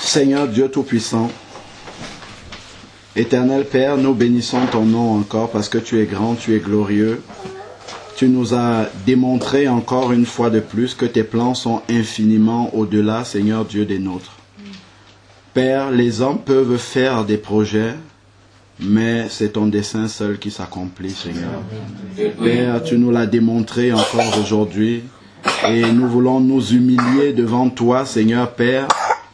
Seigneur Dieu Tout-Puissant, Éternel Père, nous bénissons ton nom encore parce que tu es grand, tu es glorieux. Tu nous as démontré encore une fois de plus que tes plans sont infiniment au-delà, Seigneur Dieu, des nôtres. Père, les hommes peuvent faire des projets, mais c'est ton dessein seul qui s'accomplit, Seigneur. Père, tu nous l'as démontré encore aujourd'hui et nous voulons nous humilier devant toi, Seigneur Père,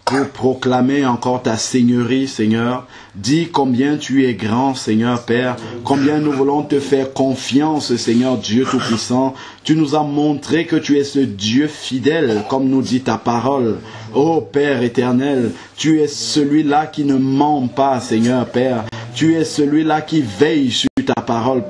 pour proclamer encore ta seigneurie, Seigneur. Dis combien tu es grand, Seigneur Père, combien nous voulons te faire confiance, Seigneur Dieu Tout-Puissant. Tu nous as montré que tu es ce Dieu fidèle, comme nous dit ta parole. Ô Père éternel, tu es celui-là qui ne ment pas, Seigneur Père. Tu es celui-là qui veille sur ta parole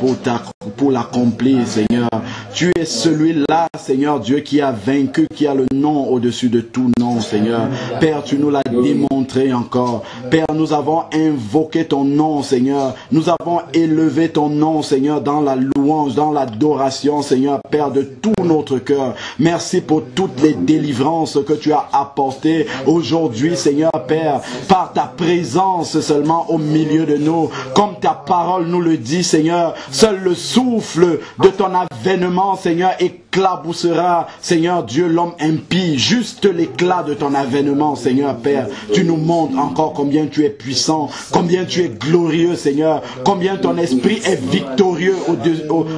pour l'accomplir, Seigneur. Tu es celui-là, Seigneur Dieu, qui a vaincu, qui a le nom au-dessus de tout nom, Seigneur. Père, tu nous l'as démontré encore. Père, nous avons invoqué ton nom, Seigneur. Nous avons élevé ton nom, Seigneur, dans la louange, dans l'adoration, Seigneur, Père, de tout notre cœur. Merci pour toutes les délivrances que tu as apportées aujourd'hui, Seigneur, Père, par ta présence seulement au milieu de nous. Comme ta parole nous le dit, Seigneur, seul le souffle de ton avènement, Seigneur, éclaboussera, Seigneur Dieu, l'homme impie. Juste l'éclat de ton avènement, Seigneur Père. Tu nous montres encore combien tu es puissant, combien tu es glorieux, Seigneur, combien ton esprit est victorieux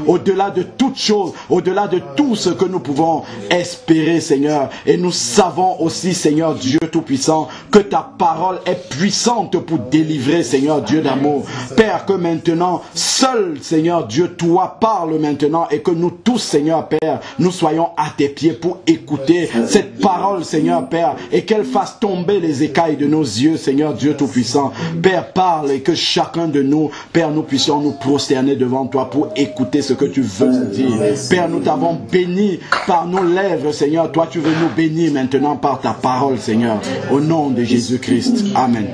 au-delà de toute chose, au-delà de tout ce que nous pouvons espérer, Seigneur. Et nous savons aussi, Seigneur Dieu Tout-Puissant, que ta parole est puissante pour délivrer, Seigneur Dieu d'amour. Père, que maintenant, seul, Seigneur Dieu, toi parle maintenant et que nous tous, Seigneur Père, nous soyons à tes pieds pour écouter cette parole, Seigneur Père, et qu'elle fasse tomber les écailles de nos yeux, Seigneur Dieu Tout-Puissant. Père, parle et que chacun de nous, Père, nous puissions nous prosterner devant toi pour écouter ce que tu veux nous dire. Père, nous t'avons béni par nos lèvres, Seigneur. Toi, tu veux nous bénir maintenant par ta parole, Seigneur. Au nom de Jésus-Christ. Amen.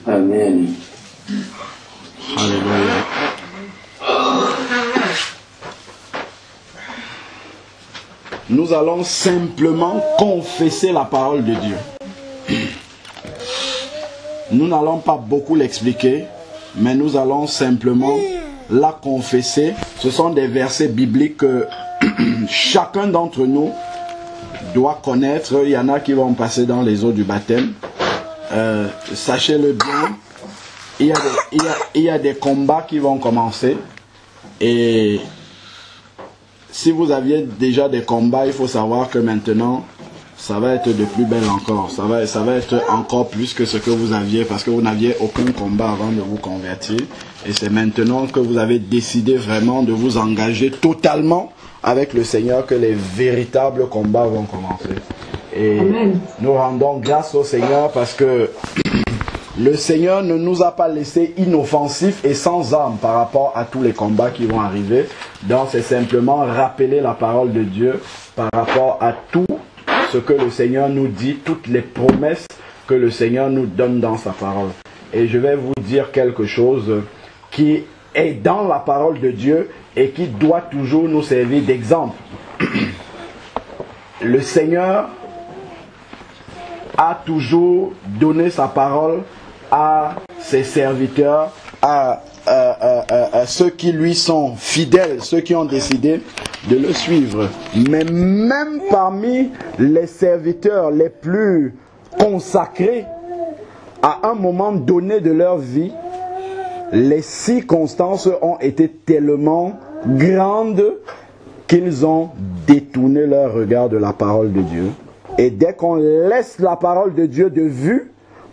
Amen. Alléluia. Nous allons simplement confesser la parole de Dieu. Nous n'allons pas beaucoup l'expliquer, mais nous allons simplement la confesser. Ce sont des versets bibliques que chacun d'entre nous doit connaître. Il y en a qui vont passer dans les eaux du baptême. Sachez-le bien, il y a des combats qui vont commencer. Et si vous aviez déjà des combats, il faut savoir que maintenant, ça va être de plus belle encore. Ça va être encore plus que ce que vous aviez, parce que vous n'aviez aucun combat avant de vous convertir. Et c'est maintenant que vous avez décidé vraiment de vous engager totalement avec le Seigneur que les véritables combats vont commencer. Et Amen. Nous rendons grâce au Seigneur parce que le Seigneur ne nous a pas laissés inoffensifs et sans armes par rapport à tous les combats qui vont arriver. Donc c'est simplement rappeler la parole de Dieu par rapport à tout ce que le Seigneur nous dit, toutes les promesses que le Seigneur nous donne dans sa parole. Et je vais vous dire quelque chose qui est dans la parole de Dieu et qui doit toujours nous servir d'exemple. Le Seigneur a toujours donné sa parole à ses serviteurs, à ceux qui lui sont fidèles, ceux qui ont décidé de le suivre. Mais même parmi les serviteurs les plus consacrés, à un moment donné de leur vie, les circonstances ont été tellement grandes qu'ils ont détourné leur regard de la parole de Dieu. Et dès qu'on laisse la parole de Dieu de vue,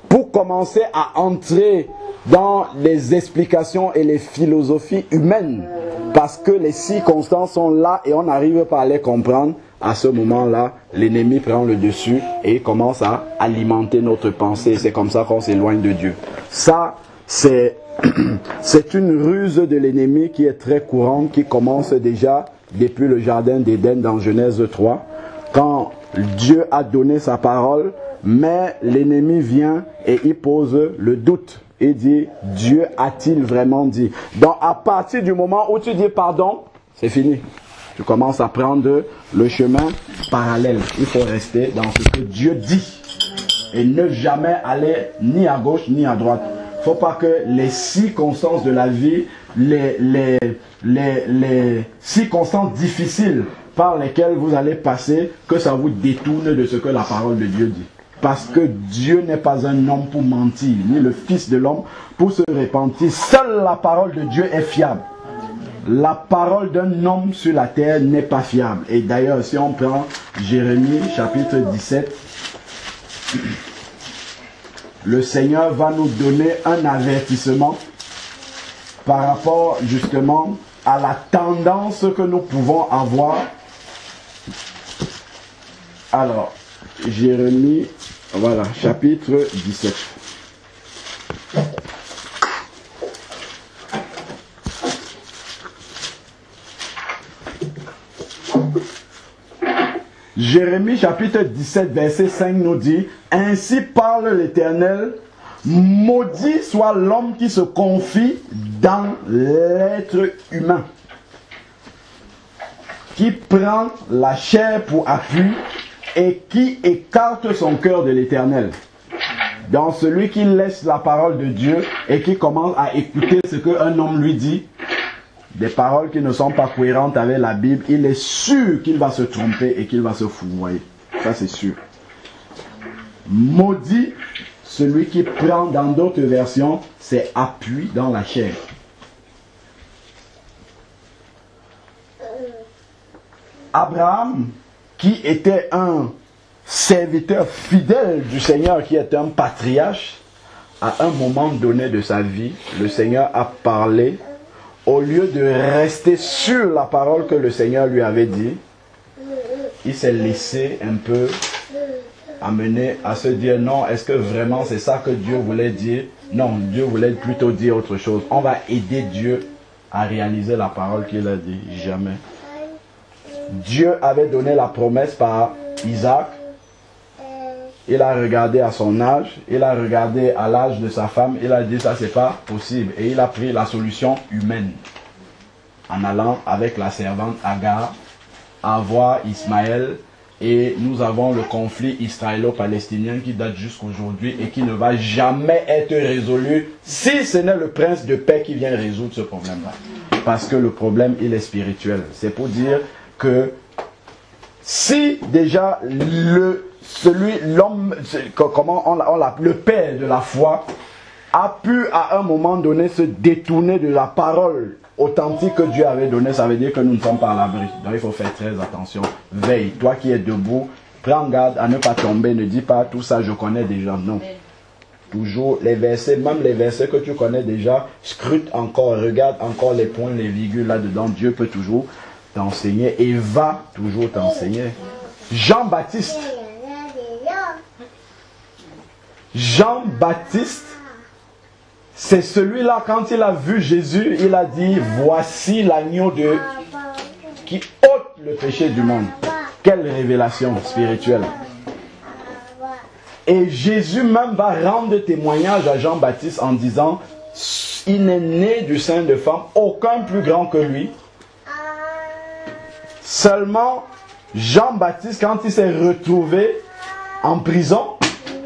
pour commencer à entrer dans les explications et les philosophies humaines, parce que les circonstances sont là et on n'arrive pas à les comprendre, à ce moment-là, l'ennemi prend le dessus et commence à alimenter notre pensée. C'est comme ça qu'on s'éloigne de Dieu. Ça, c'est une ruse de l'ennemi qui est très courante, qui commence déjà depuis le jardin d'Éden dans Genèse 3, quand Dieu a donné sa parole, mais l'ennemi vient et il pose le doute. Il dit, Dieu a-t-il vraiment dit? Donc à partir du moment où tu dis pardon, c'est fini. Tu commences à prendre le chemin parallèle. Il faut rester dans ce que Dieu dit. Et ne jamais aller ni à gauche ni à droite. Il ne faut pas que les circonstances de la vie, les circonstances difficiles par lesquelles vous allez passer, que ça vous détourne de ce que la parole de Dieu dit. Parce que Dieu n'est pas un homme pour mentir, ni le Fils de l'homme pour se repentir. Seule la parole de Dieu est fiable. La parole d'un homme sur la terre n'est pas fiable. Et d'ailleurs, si on prend Jérémie chapitre 17, le Seigneur va nous donner un avertissement par rapport justement à la tendance que nous pouvons avoir. Alors, Jérémie, voilà, chapitre 17. Jérémie chapitre 17 verset 5 nous dit: ainsi parle l'Éternel, maudit soit l'homme qui se confie dans l'être humain, qui prend la chair pour appui et qui écarte son cœur de l'Éternel. Dans celui qui laisse la parole de Dieu et qui commence à écouter ce qu'un homme lui dit, des paroles qui ne sont pas cohérentes avec la Bible, il est sûr qu'il va se tromper et qu'il va se fourvoyer. Ça, c'est sûr. Maudit celui qui prend, dans d'autres versions, c'est appui dans la chair. Abraham, qui était un serviteur fidèle du Seigneur, qui était un patriarche, à un moment donné de sa vie, le Seigneur a parlé. Au lieu de rester sur la parole que le Seigneur lui avait dit, il s'est laissé un peu amener à se dire: non, est-ce que vraiment c'est ça que Dieu voulait dire? Non, Dieu voulait plutôt dire autre chose. On va aider Dieu à réaliser la parole qu'il a dit. Jamais. Dieu avait donné la promesse par Isaac. Il a regardé à son âge, il a regardé à l'âge de sa femme, il a dit: ça c'est pas possible. Et il a pris la solution humaine en allant avec la servante Agar avoir Ismaël. Et nous avons le conflit israélo-palestinien qui date jusqu'aujourd'hui et qui ne va jamais être résolu si ce n'est le prince de paix qui vient résoudre ce problème-là. Parce que le problème, il est spirituel. C'est pour dire que si déjà l'homme, comment on l'appelle, le père de la foi, a pu à un moment donné se détourner de la parole authentique que Dieu avait donnée, ça veut dire que nous ne sommes pas à l'abri. Donc il faut faire très attention. Veille, toi qui es debout, prends garde à ne pas tomber, ne dis pas tout ça je connais déjà. Non. Toujours les versets, même les versets que tu connais déjà, scrute encore, regarde encore les points, les virgules là-dedans. Dieu peut toujours t'enseigner et va toujours t'enseigner. Jean-Baptiste, c'est celui-là, quand il a vu Jésus, il a dit: voici l'agneau qui ôte le péché du monde. Quelle révélation spirituelle. Et Jésus même va rendre témoignage à Jean-Baptiste en disant: il n'est né du sein de femme, aucun plus grand que lui. Seulement, Jean-Baptiste, quand il s'est retrouvé en prison,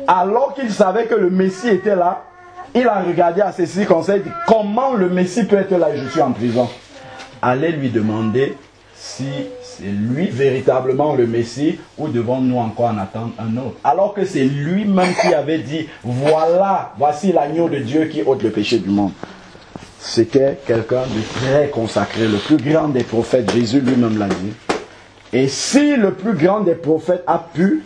alors qu'il savait que le Messie était là, il a regardé à ses circonstances et dit: comment le Messie peut être là et je suis en prison? Allez lui demander si c'est lui véritablement le Messie ou devons-nous encore en attendre un autre? Alors que c'est lui-même qui avait dit: voici l'agneau de Dieu qui ôte le péché du monde. C'était quelqu'un de très consacré, le plus grand des prophètes. Jésus lui-même l'a dit. Et si le plus grand des prophètes a pu,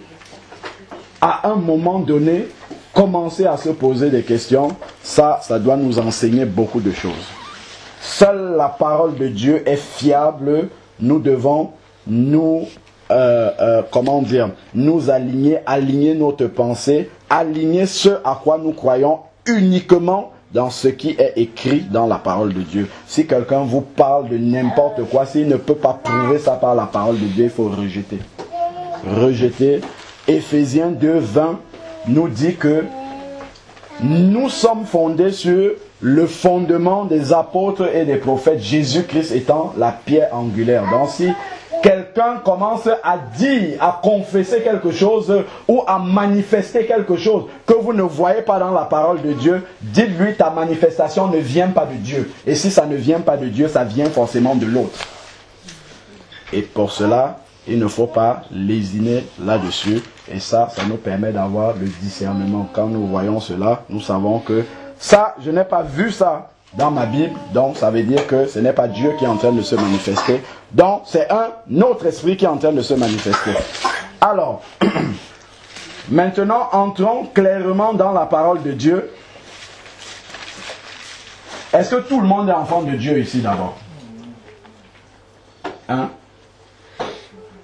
à un moment donné, commencer à se poser des questions, ça doit nous enseigner beaucoup de choses. Seule la parole de Dieu est fiable. Nous devons nous aligner notre pensée, aligner ce à quoi nous croyons uniquement dans ce qui est écrit dans la parole de Dieu. Si quelqu'un vous parle de n'importe quoi, s'il ne peut pas prouver ça par la parole de Dieu, il faut rejeter. Rejeter. Éphésiens 2:20 nous dit que nous sommes fondés sur le fondement des apôtres et des prophètes, Jésus-Christ étant la pierre angulaire. Donc si quelqu'un commence à dire, à confesser quelque chose ou à manifester quelque chose que vous ne voyez pas dans la parole de Dieu, dites-lui ta manifestation ne vient pas de Dieu. Et si ça ne vient pas de Dieu, ça vient forcément de l'autre. Et pour cela, il ne faut pas lésiner là-dessus. Et ça nous permet d'avoir le discernement. Quand nous voyons cela, nous savons que ça, je n'ai pas vu ça dans ma Bible. Donc, ça veut dire que ce n'est pas Dieu qui est en train de se manifester. Donc, c'est un autre esprit qui est en train de se manifester. Alors, maintenant, entrons clairement dans la parole de Dieu. Est-ce que tout le monde est enfant de Dieu ici d'abord? Hein?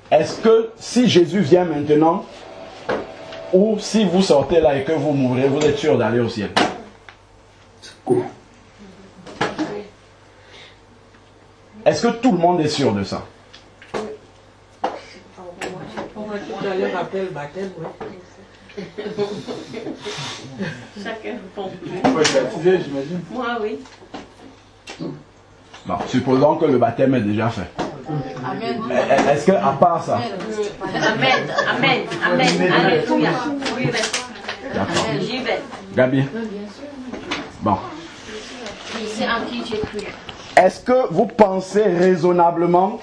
Est-ce que si Jésus vient maintenant, ou si vous sortez là et que vous mourrez, vous êtes sûr d'aller au ciel? Est-ce que tout le monde est sûr de ça? On va tout à l'heure appeler le baptême, oui. Chacun répond. Moi, je suis baptisé, j'imagine. Moi, oui. Bon, supposons que le baptême est déjà fait. Amen. Est-ce que, à part ça? Amen. Amen. Amen. Alléluia. Oui, D'accord. j'y vais. Gabi? Oui, Bon. c'est en qui j'ai cru. Est-ce que vous pensez raisonnablement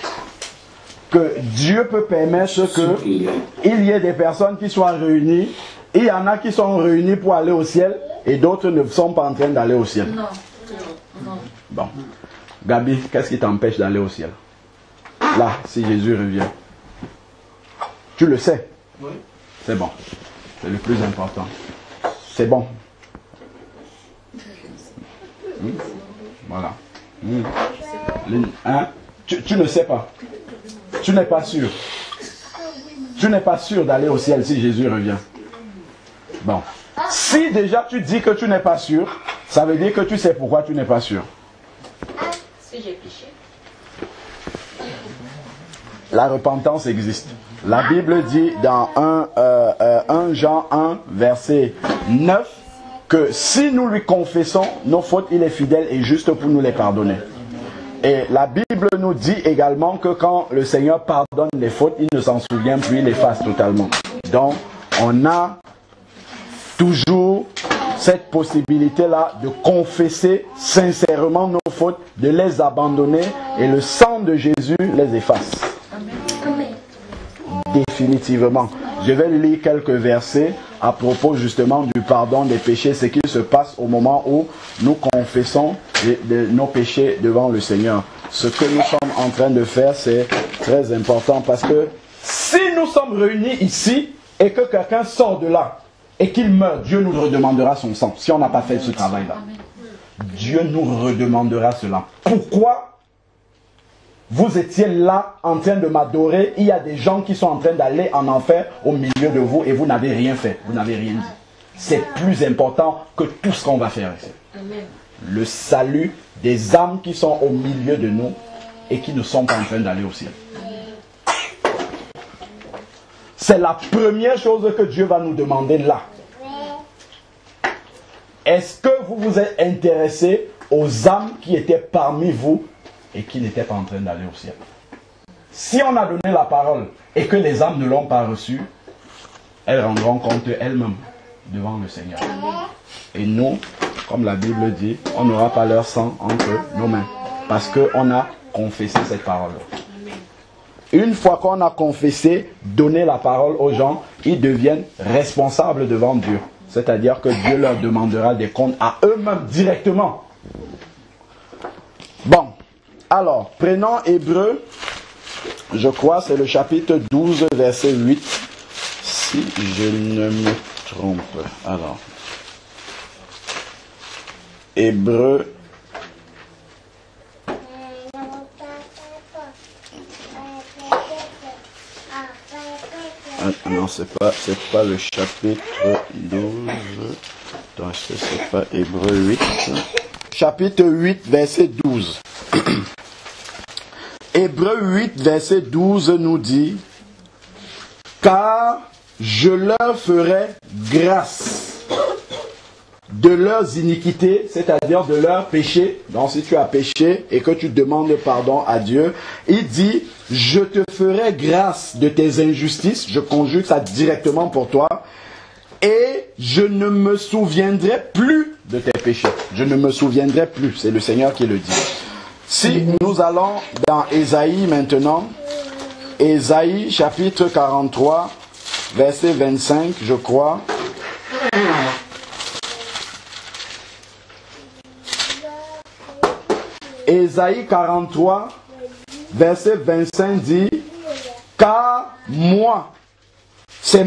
que Dieu peut permettre qu'il y ait des personnes qui soient réunies, et il y en a qui sont réunies pour aller au ciel, et d'autres ne sont pas en train d'aller au ciel? Non. Non. Bon. Gabi, qu'est-ce qui t'empêche d'aller au ciel? Là, si Jésus revient. Tu le sais? Oui. C'est bon. C'est le plus important. C'est bon. Voilà. Hein? Tu ne sais pas. Tu n'es pas sûr. Tu n'es pas sûr d'aller au ciel si Jésus revient. Bon. Si déjà tu dis que tu n'es pas sûr, ça veut dire que tu sais pourquoi tu n'es pas sûr. Si j'ai péché. La repentance existe. La Bible dit dans 1 Jean 1, verset 9, que si nous lui confessons nos fautes, il est fidèle et juste pour nous les pardonner. Et la Bible nous dit également que quand le Seigneur pardonne les fautes, il ne s'en souvient plus, il efface totalement. Donc, on a toujours cette possibilité-là de confesser sincèrement nos fautes, de les abandonner, et le sang de Jésus les efface. Définitivement. Je vais lire quelques versets à propos justement du pardon des péchés, ce qui se passe au moment où nous confessons nos péchés devant le Seigneur. Ce que nous sommes en train de faire, c'est très important, parce que si nous sommes réunis ici et que quelqu'un sort de là et qu'il meurt, Dieu nous redemandera son sang. Si on n'a pas fait ce travail-là, Dieu nous redemandera cela. Pourquoi vous étiez là en train de m'adorer? Il y a des gens qui sont en train d'aller en enfer au milieu de vous et vous n'avez rien fait, vous n'avez rien dit. C'est plus important que tout ce qu'on va faire ici. Le salut des âmes qui sont au milieu de nous et qui ne sont pas en train d'aller au ciel. C'est la première chose que Dieu va nous demander là. Est-ce que vous vous êtes intéressé aux âmes qui étaient parmi vous et qui n'étaient pas en train d'aller au ciel? Si on a donné la parole et que les âmes ne l'ont pas reçue, elles rendront compte elles-mêmes devant le Seigneur. Et nous, comme la Bible dit, on n'aura pas leur sang entre nos mains, parce qu'on a confessé cette parole. Une fois qu'on a confessé, donné la parole aux gens, ils deviennent responsables devant Dieu. C'est-à-dire que Dieu leur demandera des comptes à eux-mêmes directement. Bon, alors, prenons Hébreux, je crois c'est le chapitre 12, verset 8, si je ne me trompe. Alors, Hébreux, non, c'est pas le chapitre 12. Attends, est-ce que c'est pas Hébreux 8? Chapitre 8, verset 12. Hébreux 8, verset 12 nous dit: car je leur ferai grâce de leurs iniquités, c'est-à-dire de leurs péchés. Donc si tu as péché et que tu demandes pardon à Dieu, il dit, je te ferai grâce de tes injustices, je conjugue ça directement pour toi, et je ne me souviendrai plus de tes péchés. Je ne me souviendrai plus, c'est le Seigneur qui le dit. Si nous allons dans Ésaïe maintenant, Ésaïe chapitre 43, verset 25, je crois. Ésaïe 43, verset 25 dit, car moi, c'est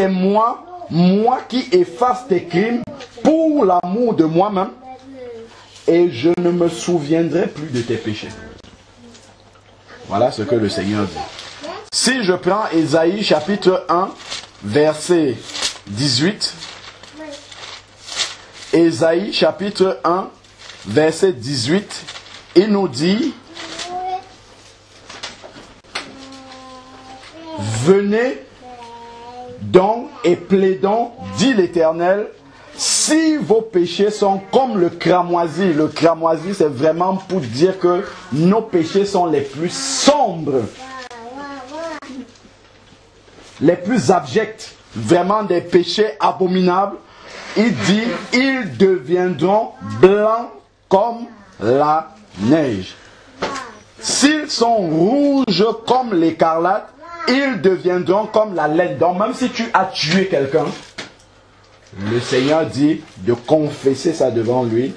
moi qui efface tes crimes pour l'amour de moi-même, et je ne me souviendrai plus de tes péchés. Voilà ce que le Seigneur dit. Si je prends Ésaïe chapitre 1, verset 18, Ésaïe chapitre 1, verset 18, il nous dit, venez donc et plaidons, dit l'Éternel, si vos péchés sont comme le cramoisi. Le cramoisi, c'est vraiment pour dire que nos péchés sont les plus sombres, les plus abjects, vraiment des péchés abominables. Il dit, ils deviendront blancs comme la neige. S'ils sont rouges comme l'écarlate, ils deviendront comme la laine. Donc même si tu as tué quelqu'un, le Seigneur dit de confesser ça devant lui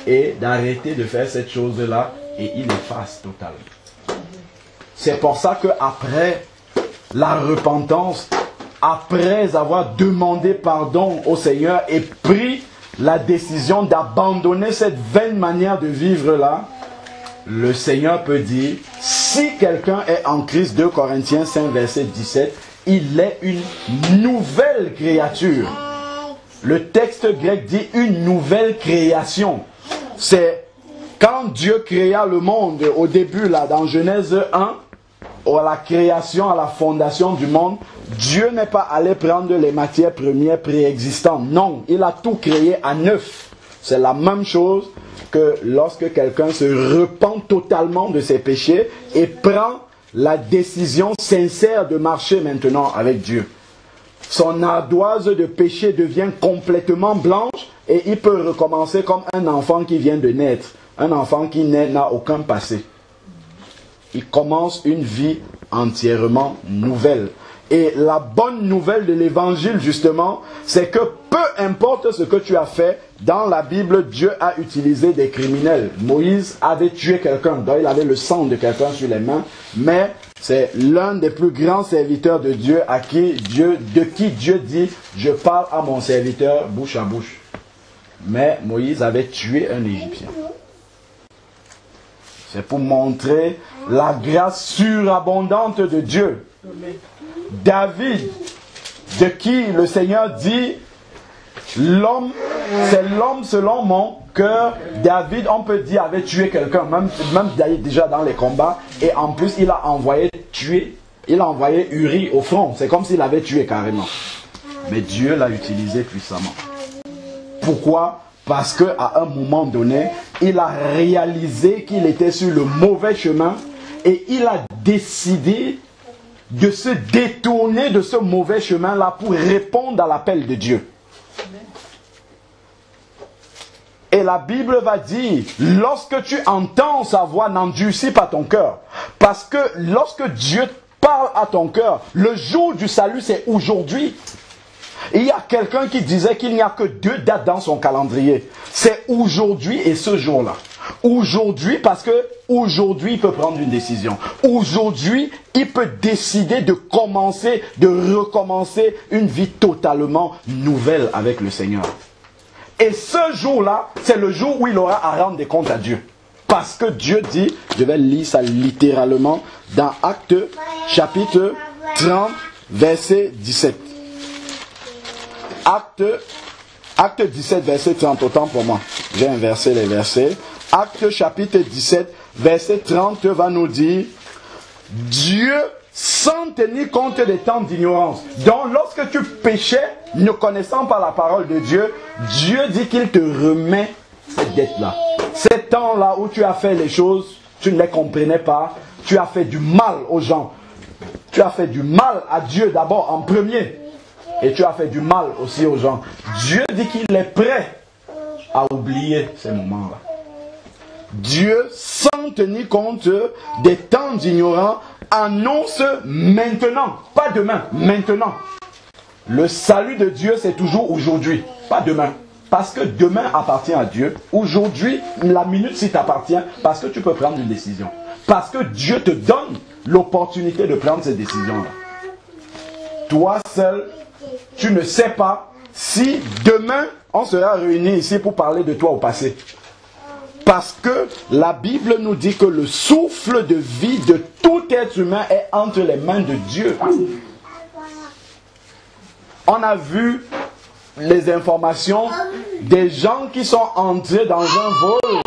et d'arrêter de faire cette chose-là, et il efface totalement. C'est pour ça qu'après la repentance, après avoir demandé pardon au Seigneur et pris la décision d'abandonner cette vaine manière de vivre-là, le Seigneur peut dire, si quelqu'un est en Christ, 2 Corinthiens 5, verset 17, il est une nouvelle créature. Le texte grec dit une nouvelle création. C'est quand Dieu créa le monde au début, là, dans Genèse 1, à la création, à la fondation du monde, Dieu n'est pas allé prendre les matières premières préexistantes. Non, il a tout créé à neuf. C'est la même chose que lorsque quelqu'un se repent totalement de ses péchés et prend la décision sincère de marcher maintenant avec Dieu. Son ardoise de péché devient complètement blanche et il peut recommencer comme un enfant qui vient de naître. Un enfant qui naît n'a aucun passé. Il commence une vie entièrement nouvelle. Et la bonne nouvelle de l'évangile, justement, c'est que peu importe ce que tu as fait, dans la Bible, Dieu a utilisé des criminels. Moïse avait tué quelqu'un, donc il avait le sang de quelqu'un sur les mains, mais c'est l'un des plus grands serviteurs de Dieu de qui Dieu dit, je parle à mon serviteur bouche à bouche. Mais Moïse avait tué un Égyptien. C'est pour montrer la grâce surabondante de Dieu. David, de qui le Seigneur dit, l'homme, c'est l'homme selon mon cœur. David, on peut dire, avait tué quelqu'un, même déjà dans les combats, et en plus il a envoyé Uri au front. C'est comme s'il avait tué carrément. Mais Dieu l'a utilisé puissamment. Pourquoi ? Parce qu'à un moment donné, il a réalisé qu'il était sur le mauvais chemin et il a décidé de se détourner de ce mauvais chemin-là pour répondre à l'appel de Dieu. Et la Bible va dire, lorsque tu entends sa voix, n'endurcis pas ton cœur. Parce que lorsque Dieu parle à ton cœur, le jour du salut, c'est aujourd'hui. Il y a quelqu'un qui disait qu'il n'y a que 2 dates dans son calendrier. C'est aujourd'hui et ce jour-là. Aujourd'hui, parce que aujourd'hui, il peut prendre une décision. Aujourd'hui, il peut décider de recommencer une vie totalement nouvelle avec le Seigneur. Et ce jour-là, c'est le jour où il aura à rendre des comptes à Dieu. Parce que Dieu dit, je vais lire ça littéralement, dans Actes chapitre 30, verset 17. Acte 17, verset 30, autant pour moi. J'ai inversé les versets. Acte chapitre 17, verset 30 va nous dire, Dieu sans tenir compte des temps d'ignorance. Donc, lorsque tu péchais, ne connaissant pas la parole de Dieu, Dieu dit qu'il te remet cette dette-là. Ces temps-là où tu as fait les choses, tu ne les comprenais pas, tu as fait du mal aux gens. Tu as fait du mal à Dieu d'abord en premier. Et tu as fait du mal aussi aux gens. Dieu dit qu'il est prêt à oublier ces moments-là. Dieu, sans tenir compte des temps d'ignorance, annonce maintenant, pas demain, maintenant. Le salut de Dieu, c'est toujours aujourd'hui, pas demain. Parce que demain appartient à Dieu. Aujourd'hui, la minute s'y t'appartient, parce que tu peux prendre une décision. Parce que Dieu te donne l'opportunité de prendre cette décision-là. Toi seul, tu ne sais pas si demain, on sera réunis ici pour parler de toi au passé. Parce que la Bible nous dit que le souffle de vie de tout être humain est entre les mains de Dieu. On a vu les informations des gens qui sont entrés dans un vol.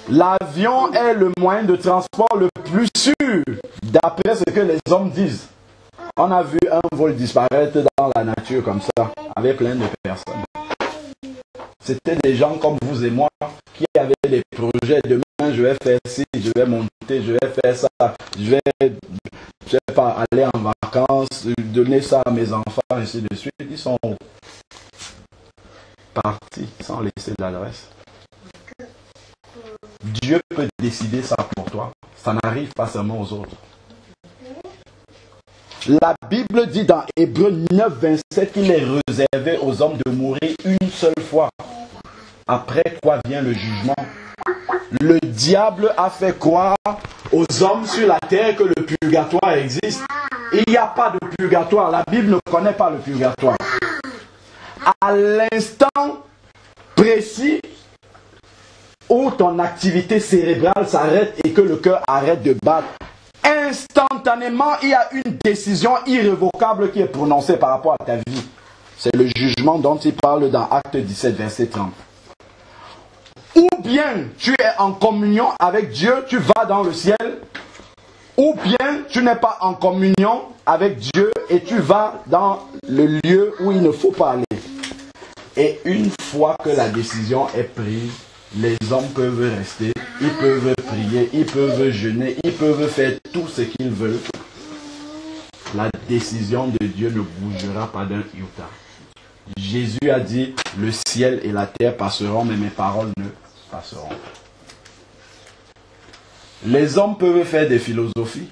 L'avion est le moyen de transport le plus sûr, d'après ce que les hommes disent. On a vu un vol disparaître dans la nature comme ça, avec plein de personnes. C'était des gens comme vous et moi qui avaient des projets. Demain, je vais faire ci, je vais monter, je vais faire ça, je vais sais pas, aller en vacances, donner ça à mes enfants, ainsi de suite. Ils sont partis sans laisser l'adresse. Dieu peut décider ça pour toi. Ça n'arrive pas seulement aux autres. La Bible dit dans Hébreux 9, 27 qu'il est réservé aux hommes de mourir une seule fois. Après quoi vient le jugement. Le diable a fait croire aux hommes sur la terre que le purgatoire existe. Il n'y a pas de purgatoire. La Bible ne connaît pas le purgatoire. À l'instant précis où ton activité cérébrale s'arrête et que le cœur arrête de battre, instantanément, il y a une décision irrévocable qui est prononcée par rapport à ta vie. C'est le jugement dont il parle dans Acte 17, verset 30. Ou bien tu es en communion avec Dieu, tu vas dans le ciel, ou bien tu n'es pas en communion avec Dieu et tu vas dans le lieu où il ne faut pas aller. Et une fois que la décision est prise, les hommes peuvent rester, ils peuvent prier, ils peuvent jeûner, ils peuvent faire tout ce qu'ils veulent. La décision de Dieu ne bougera pas d'un iota. Jésus a dit, le ciel et la terre passeront, mais mes paroles ne passeront. Les hommes peuvent faire des philosophies,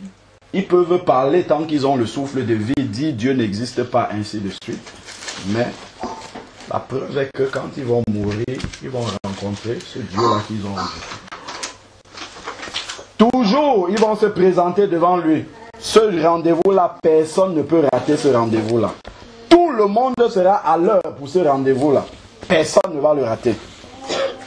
ils peuvent parler tant qu'ils ont le souffle de vie, dire Dieu n'existe pas, ainsi de suite. Mais la preuve est que quand ils vont mourir, ils vont rencontrer ce Dieu-là qu'ils ont rencontré. Toujours, ils vont se présenter devant lui. Ce rendez-vous-là, personne ne peut rater ce rendez-vous-là. Tout le monde sera à l'heure pour ce rendez-vous-là. Personne ne va le rater.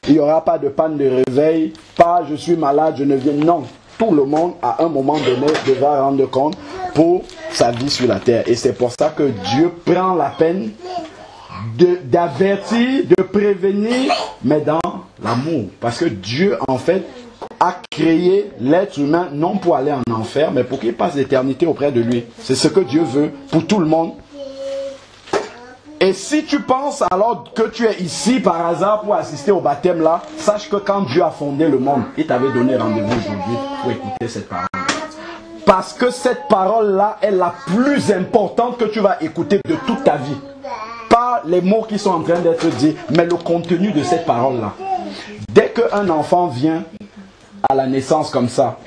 Il n'y aura pas de panne de réveil, pas je suis malade, je ne viens. Non, tout le monde à un moment donné devra rendre compte pour sa vie sur la terre. Et c'est pour ça que Dieu prend la peine d'avertir, de prévenir, mais dans l'amour. Parce que Dieu, en fait, a créé l'être humain non pour aller en enfer, mais pour qu'il passe l'éternité auprès de lui. C'est ce que Dieu veut pour tout le monde. Et si tu penses alors que tu es ici par hasard pour assister au baptême là, sache que quand Dieu a fondé le monde, il t'avait donné rendez-vous aujourd'hui pour écouter cette parole. Parce que cette parole là est la plus importante que tu vas écouter de toute ta vie. Pas les mots qui sont en train d'être dits, mais le contenu de cette parole là. Dès qu'un enfant vient à la naissance comme ça,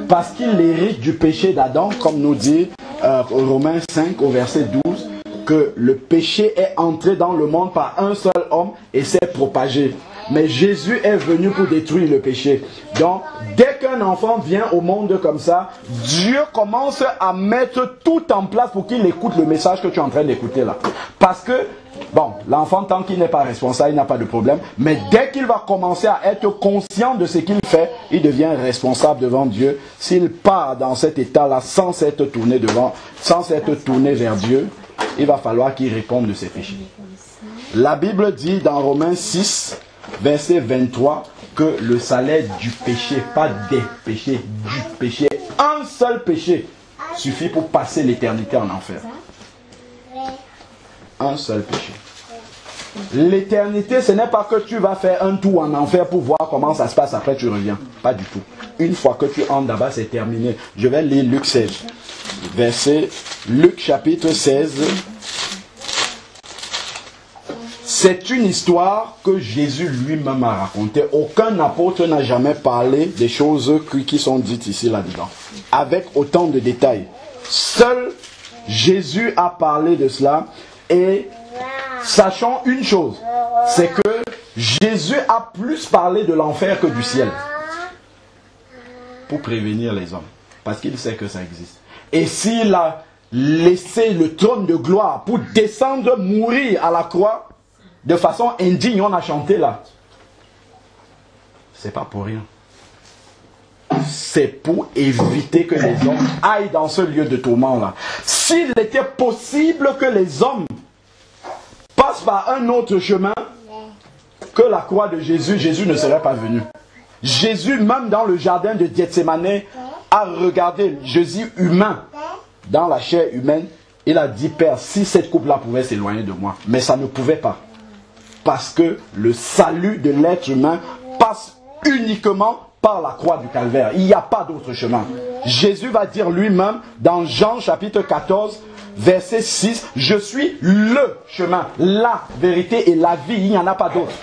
parce qu'il hérite du péché d'Adam, comme nous dit Romains 5 au verset 12, que le péché est entré dans le monde par un seul homme et s'est propagé. Mais Jésus est venu pour détruire le péché. Donc, dès qu'un enfant vient au monde comme ça, Dieu commence à mettre tout en place pour qu'il écoute le message que tu es en train d'écouter là. Parce que, bon, l'enfant, tant qu'il n'est pas responsable, il n'a pas de problème. Mais dès qu'il va commencer à être conscient de ce qu'il fait, il devient responsable devant Dieu. S'il part dans cet état-là sans s'être tourné vers Dieu, il va falloir qu'il réponde de ses péchés. La Bible dit dans Romains 6, verset 23, que le salaire du péché, pas des péchés, du péché, un seul péché, suffit pour passer l'éternité en enfer. Un seul péché. L'éternité, ce n'est pas que tu vas faire un tour en enfer pour voir comment ça se passe, après tu reviens. Pas du tout. Une fois que tu entres là-bas, c'est terminé. Je vais lire Luc 16. Luc chapitre 16. C'est une histoire que Jésus lui-même a racontée. Aucun apôtre n'a jamais parlé des choses qui sont dites ici, là-dedans. Avec autant de détails. Seul Jésus a parlé de cela. Et sachons une chose, c'est que Jésus a plus parlé de l'enfer que du ciel. Pour prévenir les hommes. Parce qu'il sait que ça existe. Et s'il a laissé le trône de gloire pour descendre, mourir à la croix, de façon indigne, on a chanté là. C'est pas pour rien. C'est pour éviter que les hommes aillent dans ce lieu de tourment là. S'il était possible que les hommes passent par un autre chemin que la croix de Jésus, Jésus ne serait pas venu. Jésus, même dans le jardin de Gethsémane, a regardé Jésus humain, dans la chair humaine. Il a dit, Père, si cette coupe-là pouvait s'éloigner de moi. Mais ça ne pouvait pas. Parce que le salut de l'être humain passe uniquement par la croix du calvaire. Il n'y a pas d'autre chemin. Jésus va dire lui-même dans Jean chapitre 14, verset 6, je suis le chemin, la vérité et la vie. Il n'y en a pas d'autre.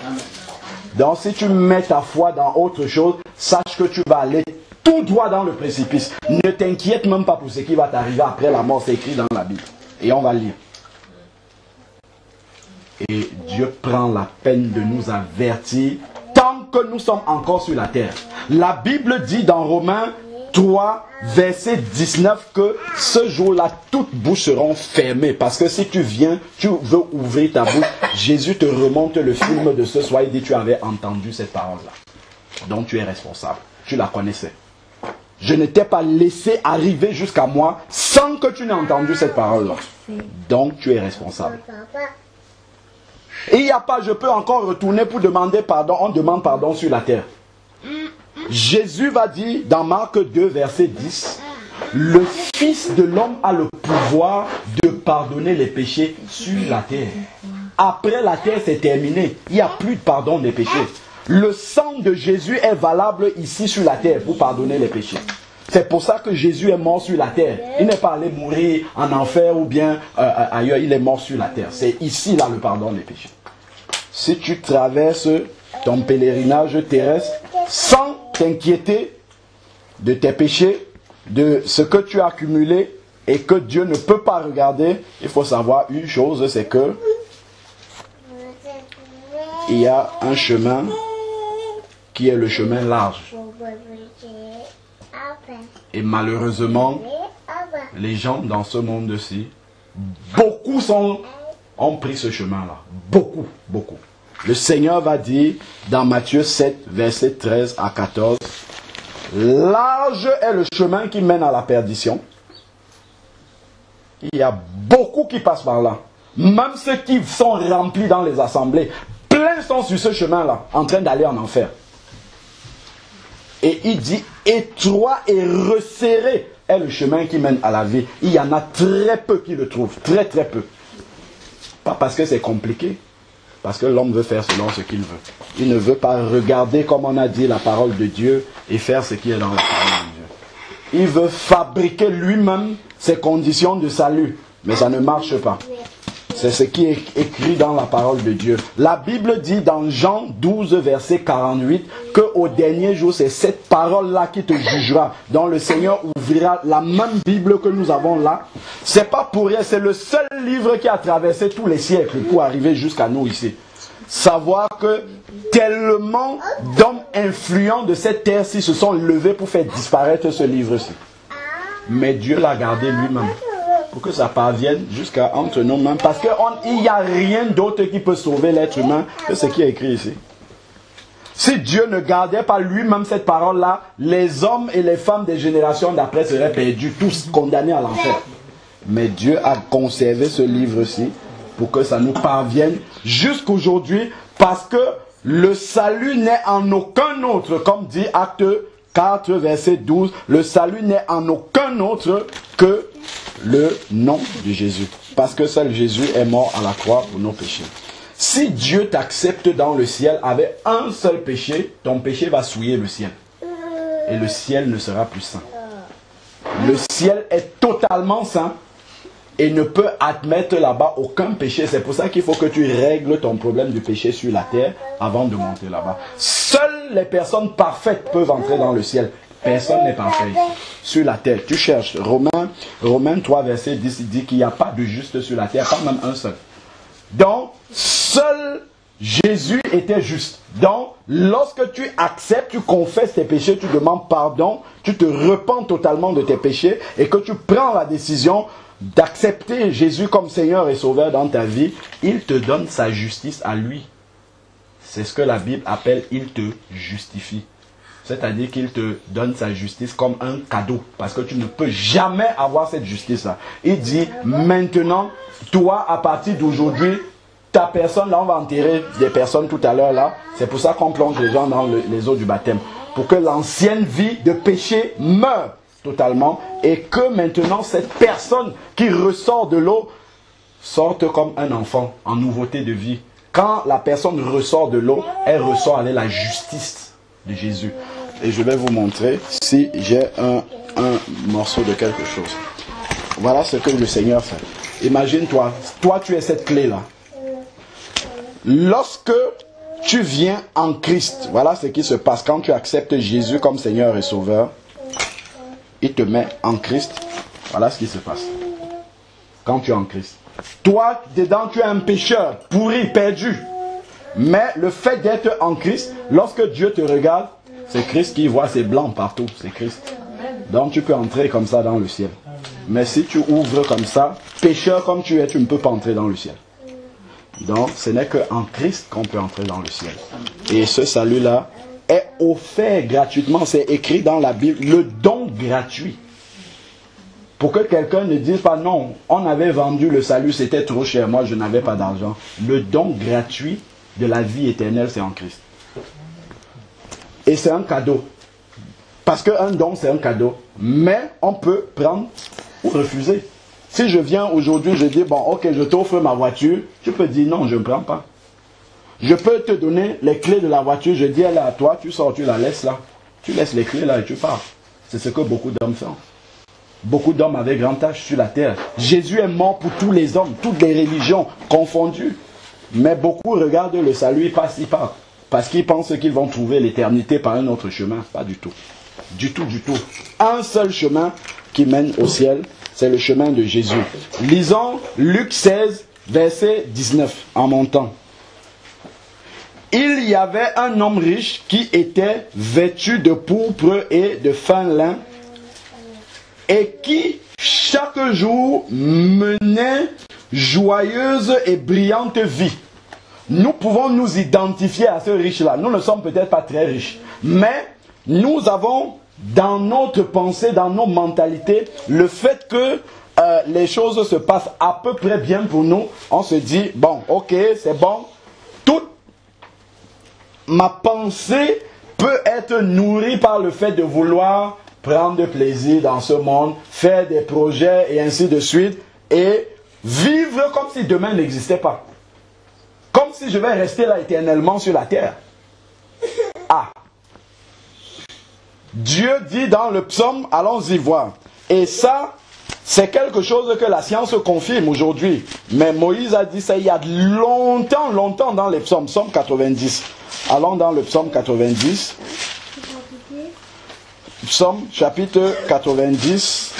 Donc si tu mets ta foi dans autre chose, sache que tu vas aller tout droit dans le précipice. Ne t'inquiète même pas pour ce qui va t'arriver après la mort. C'est écrit dans la Bible. Et on va lire. Et Dieu prend la peine de nous avertir tant que nous sommes encore sur la terre. La Bible dit dans Romains 3, verset 19 que ce jour-là, toutes bouches seront fermées. Parce que si tu viens, tu veux ouvrir ta bouche, Jésus te remonte le film de ce soir et dit tu avais entendu cette parole-là. Donc tu es responsable. Tu la connaissais. Je ne t'ai pas laissé arriver jusqu'à moi sans que tu n'aies entendu cette parole-là. Donc tu es responsable. Et il n'y a pas, je peux encore retourner pour demander pardon. On demande pardon sur la terre. Jésus va dire dans Marc 2, verset 10, le Fils de l'homme a le pouvoir de pardonner les péchés sur la terre. Après la terre, c'est terminé. Il n'y a plus de pardon des péchés. Le sang de Jésus est valable ici sur la terre pour pardonner les péchés. C'est pour ça que Jésus est mort sur la terre. Il n'est pas allé mourir en enfer ou bien ailleurs. Il est mort sur la terre. C'est ici là le pardon des péchés. Si tu traverses ton pèlerinage terrestre sans t'inquiéter de tes péchés, de ce que tu as accumulé et que Dieu ne peut pas regarder, il faut savoir une chose, c'est que il y a un chemin qui est le chemin large. Et malheureusement, les gens dans ce monde-ci, beaucoup ont pris ce chemin-là. Beaucoup, beaucoup. Le Seigneur va dire dans Matthieu 7, verset 13 à 14, large est le chemin qui mène à la perdition. Il y a beaucoup qui passent par là. Même ceux qui sont remplis dans les assemblées, plein sont sur ce chemin-là, en train d'aller en enfer. Et il dit, étroit et resserré est le chemin qui mène à la vie. Il y en a très peu qui le trouvent, très très peu. Pas parce que c'est compliqué, parce que l'homme veut faire selon ce qu'il veut. Il ne veut pas regarder, comme on a dit, la parole de Dieu et faire ce qui est dans la parole de Dieu. Il veut fabriquer lui-même ses conditions de salut, mais ça ne marche pas. C'est ce qui est écrit dans la parole de Dieu. La Bible dit dans Jean 12, verset 48, qu'au dernier jour, c'est cette parole-là qui te jugera. Dont le Seigneur ouvrira la même Bible que nous avons là. C'est pas pour rien, c'est le seul livre qui a traversé tous les siècles pour arriver jusqu'à nous ici. Savoir que tellement d'hommes influents de cette terre-ci se sont levés pour faire disparaître ce livre-ci. Mais Dieu l'a gardé lui-même. Pour que ça parvienne jusqu'à entre nous mêmes. Parce qu'il n'y a rien d'autre qui peut sauver l'être humain que ce qui est écrit ici. Si Dieu ne gardait pas lui-même cette parole-là, les hommes et les femmes des générations d'après seraient perdus, tous condamnés à l'enfer. Mais Dieu a conservé ce livre-ci pour que ça nous parvienne jusqu'aujourd'hui, parce que le salut n'est en aucun autre, comme dit Acte 4, verset 12, le salut n'est en aucun autre que le nom de Jésus. Parce que seul Jésus est mort à la croix pour nos péchés. Si Dieu t'accepte dans le ciel avec un seul péché, ton péché va souiller le ciel. Et le ciel ne sera plus saint. Le ciel est totalement saint et ne peut admettre là-bas aucun péché. C'est pour ça qu'il faut que tu règles ton problème de péché sur la terre avant de monter là-bas. Seules les personnes parfaites peuvent entrer dans le ciel. Personne n'est parfait ici. Sur la terre, tu cherches. Romains 3, verset 10, il dit qu'il n'y a pas de juste sur la terre, pas même un seul. Donc, seul Jésus était juste. Donc, lorsque tu acceptes, tu confesses tes péchés, tu demandes pardon, tu te repens totalement de tes péchés et que tu prends la décision d'accepter Jésus comme Seigneur et Sauveur dans ta vie, il te donne sa justice à lui. C'est ce que la Bible appelle « il te justifie ». C'est-à-dire qu'il te donne sa justice comme un cadeau. Parce que tu ne peux jamais avoir cette justice-là. Il dit, maintenant, toi, à partir d'aujourd'hui, ta personne, là, on va enterrer des personnes tout à l'heure, là. C'est pour ça qu'on plonge les gens dans les eaux du baptême. Pour que l'ancienne vie de péché meure totalement. Et que maintenant, cette personne qui ressort de l'eau sorte comme un enfant, en nouveauté de vie. Quand la personne ressort de l'eau, elle ressort avec la justice de Jésus. Et je vais vous montrer si j'ai un morceau de quelque chose. Voilà ce que le Seigneur fait. Imagine-toi, toi tu es cette clé-là. Lorsque tu viens en Christ, voilà ce qui se passe. Quand tu acceptes Jésus comme Seigneur et Sauveur, il te met en Christ. Voilà ce qui se passe. Quand tu es en Christ. Toi, dedans, tu es un pécheur, pourri, perdu. Mais le fait d'être en Christ, lorsque Dieu te regarde, c'est Christ qui voit ses blancs partout. C'est Christ. Donc tu peux entrer comme ça dans le ciel. Mais si tu ouvres comme ça, pécheur comme tu es, tu ne peux pas entrer dans le ciel. Donc ce n'est qu'en Christ qu'on peut entrer dans le ciel. Et ce salut-là est offert gratuitement. C'est écrit dans la Bible, le don gratuit. Pour que quelqu'un ne dise pas non, on avait vendu le salut, c'était trop cher, moi je n'avais pas d'argent. Le don gratuit de la vie éternelle, c'est en Christ. Et c'est un cadeau. Parce qu'un don, c'est un cadeau. Mais on peut prendre ou refuser. Si je viens aujourd'hui, je dis, bon, ok, je t'offre ma voiture, tu peux dire non, je ne prends pas. Je peux te donner les clés de la voiture, je dis, elle est à toi, tu sors, tu la laisses là. Tu laisses les clés là et tu pars. C'est ce que beaucoup d'hommes font. Beaucoup d'hommes avaient grand âge sur la terre. Jésus est mort pour tous les hommes, toutes les religions confondues. Mais beaucoup regardent le salut, ils passent, ils partent. Parce qu'ils pensent qu'ils vont trouver l'éternité par un autre chemin. Pas du tout. Du tout, du tout. Un seul chemin qui mène au ciel, c'est le chemin de Jésus. Lisons Luc 16, verset 19, en montant. Il y avait un homme riche qui était vêtu de pourpre et de fin lin et qui, chaque jour, menait joyeuse et brillante vie. Nous pouvons nous identifier à ce riche-là. Nous ne sommes peut-être pas très riches. Mais nous avons dans notre pensée, dans nos mentalités, le fait que les choses se passent à peu près bien pour nous. On se dit, bon, ok, c'est bon. Toute ma pensée peut être nourrie par le fait de vouloir prendre plaisir dans ce monde, faire des projets et ainsi de suite. Et vivre comme si demain n'existait pas. Comme si je vais rester là éternellement sur la terre. Ah. Dieu dit dans le psaume, allons-y voir. Et ça, c'est quelque chose que la science confirme aujourd'hui. Mais Moïse a dit ça il y a longtemps, longtemps dans les psaumes. Psaume 90. Allons dans le psaume 90. Psaume chapitre 90.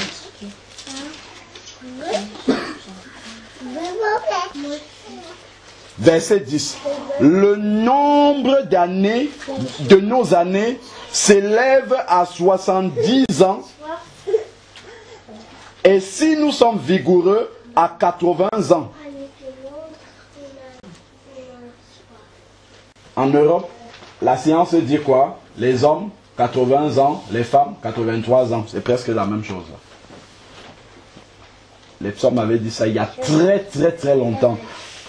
Verset 10. Le nombre d'années, de nos années, s'élève à 70 ans. Et si nous sommes vigoureux, à 80 ans. En Europe, la science dit quoi? Les hommes, 80 ans, les femmes, 83 ans. C'est presque la même chose. Les psaumes avaient dit ça il y a très très très longtemps.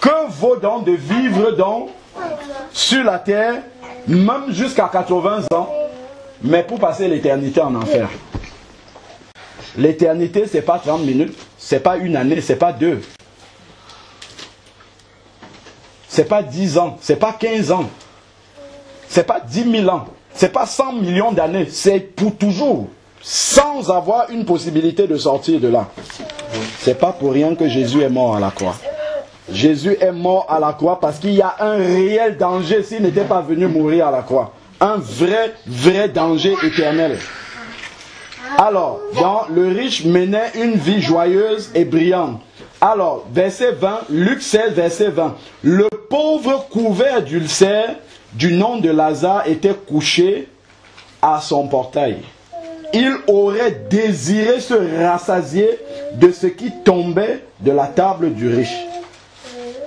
Que vaut donc de vivre donc sur la terre, même jusqu'à 80 ans, mais pour passer l'éternité en enfer. L'éternité, c'est pas 30 minutes, c'est pas une année, c'est pas 2. C'est pas 10 ans, c'est pas 15 ans. C'est pas 10 000 ans, c'est pas 100 millions d'années, c'est pour toujours, sans avoir une possibilité de sortir de là. C'est pas pour rien que Jésus est mort à la croix. Jésus est mort à la croix parce qu'il y a un réel danger s'il n'était pas venu mourir à la croix. Un vrai danger éternel. Alors, le riche menait une vie joyeuse et brillante. Alors, verset 20, Luc 16, verset 20. Le pauvre couvert d'ulcères du nom de Lazare était couché à son portail. Il aurait désiré se rassasier de ce qui tombait de la table du riche.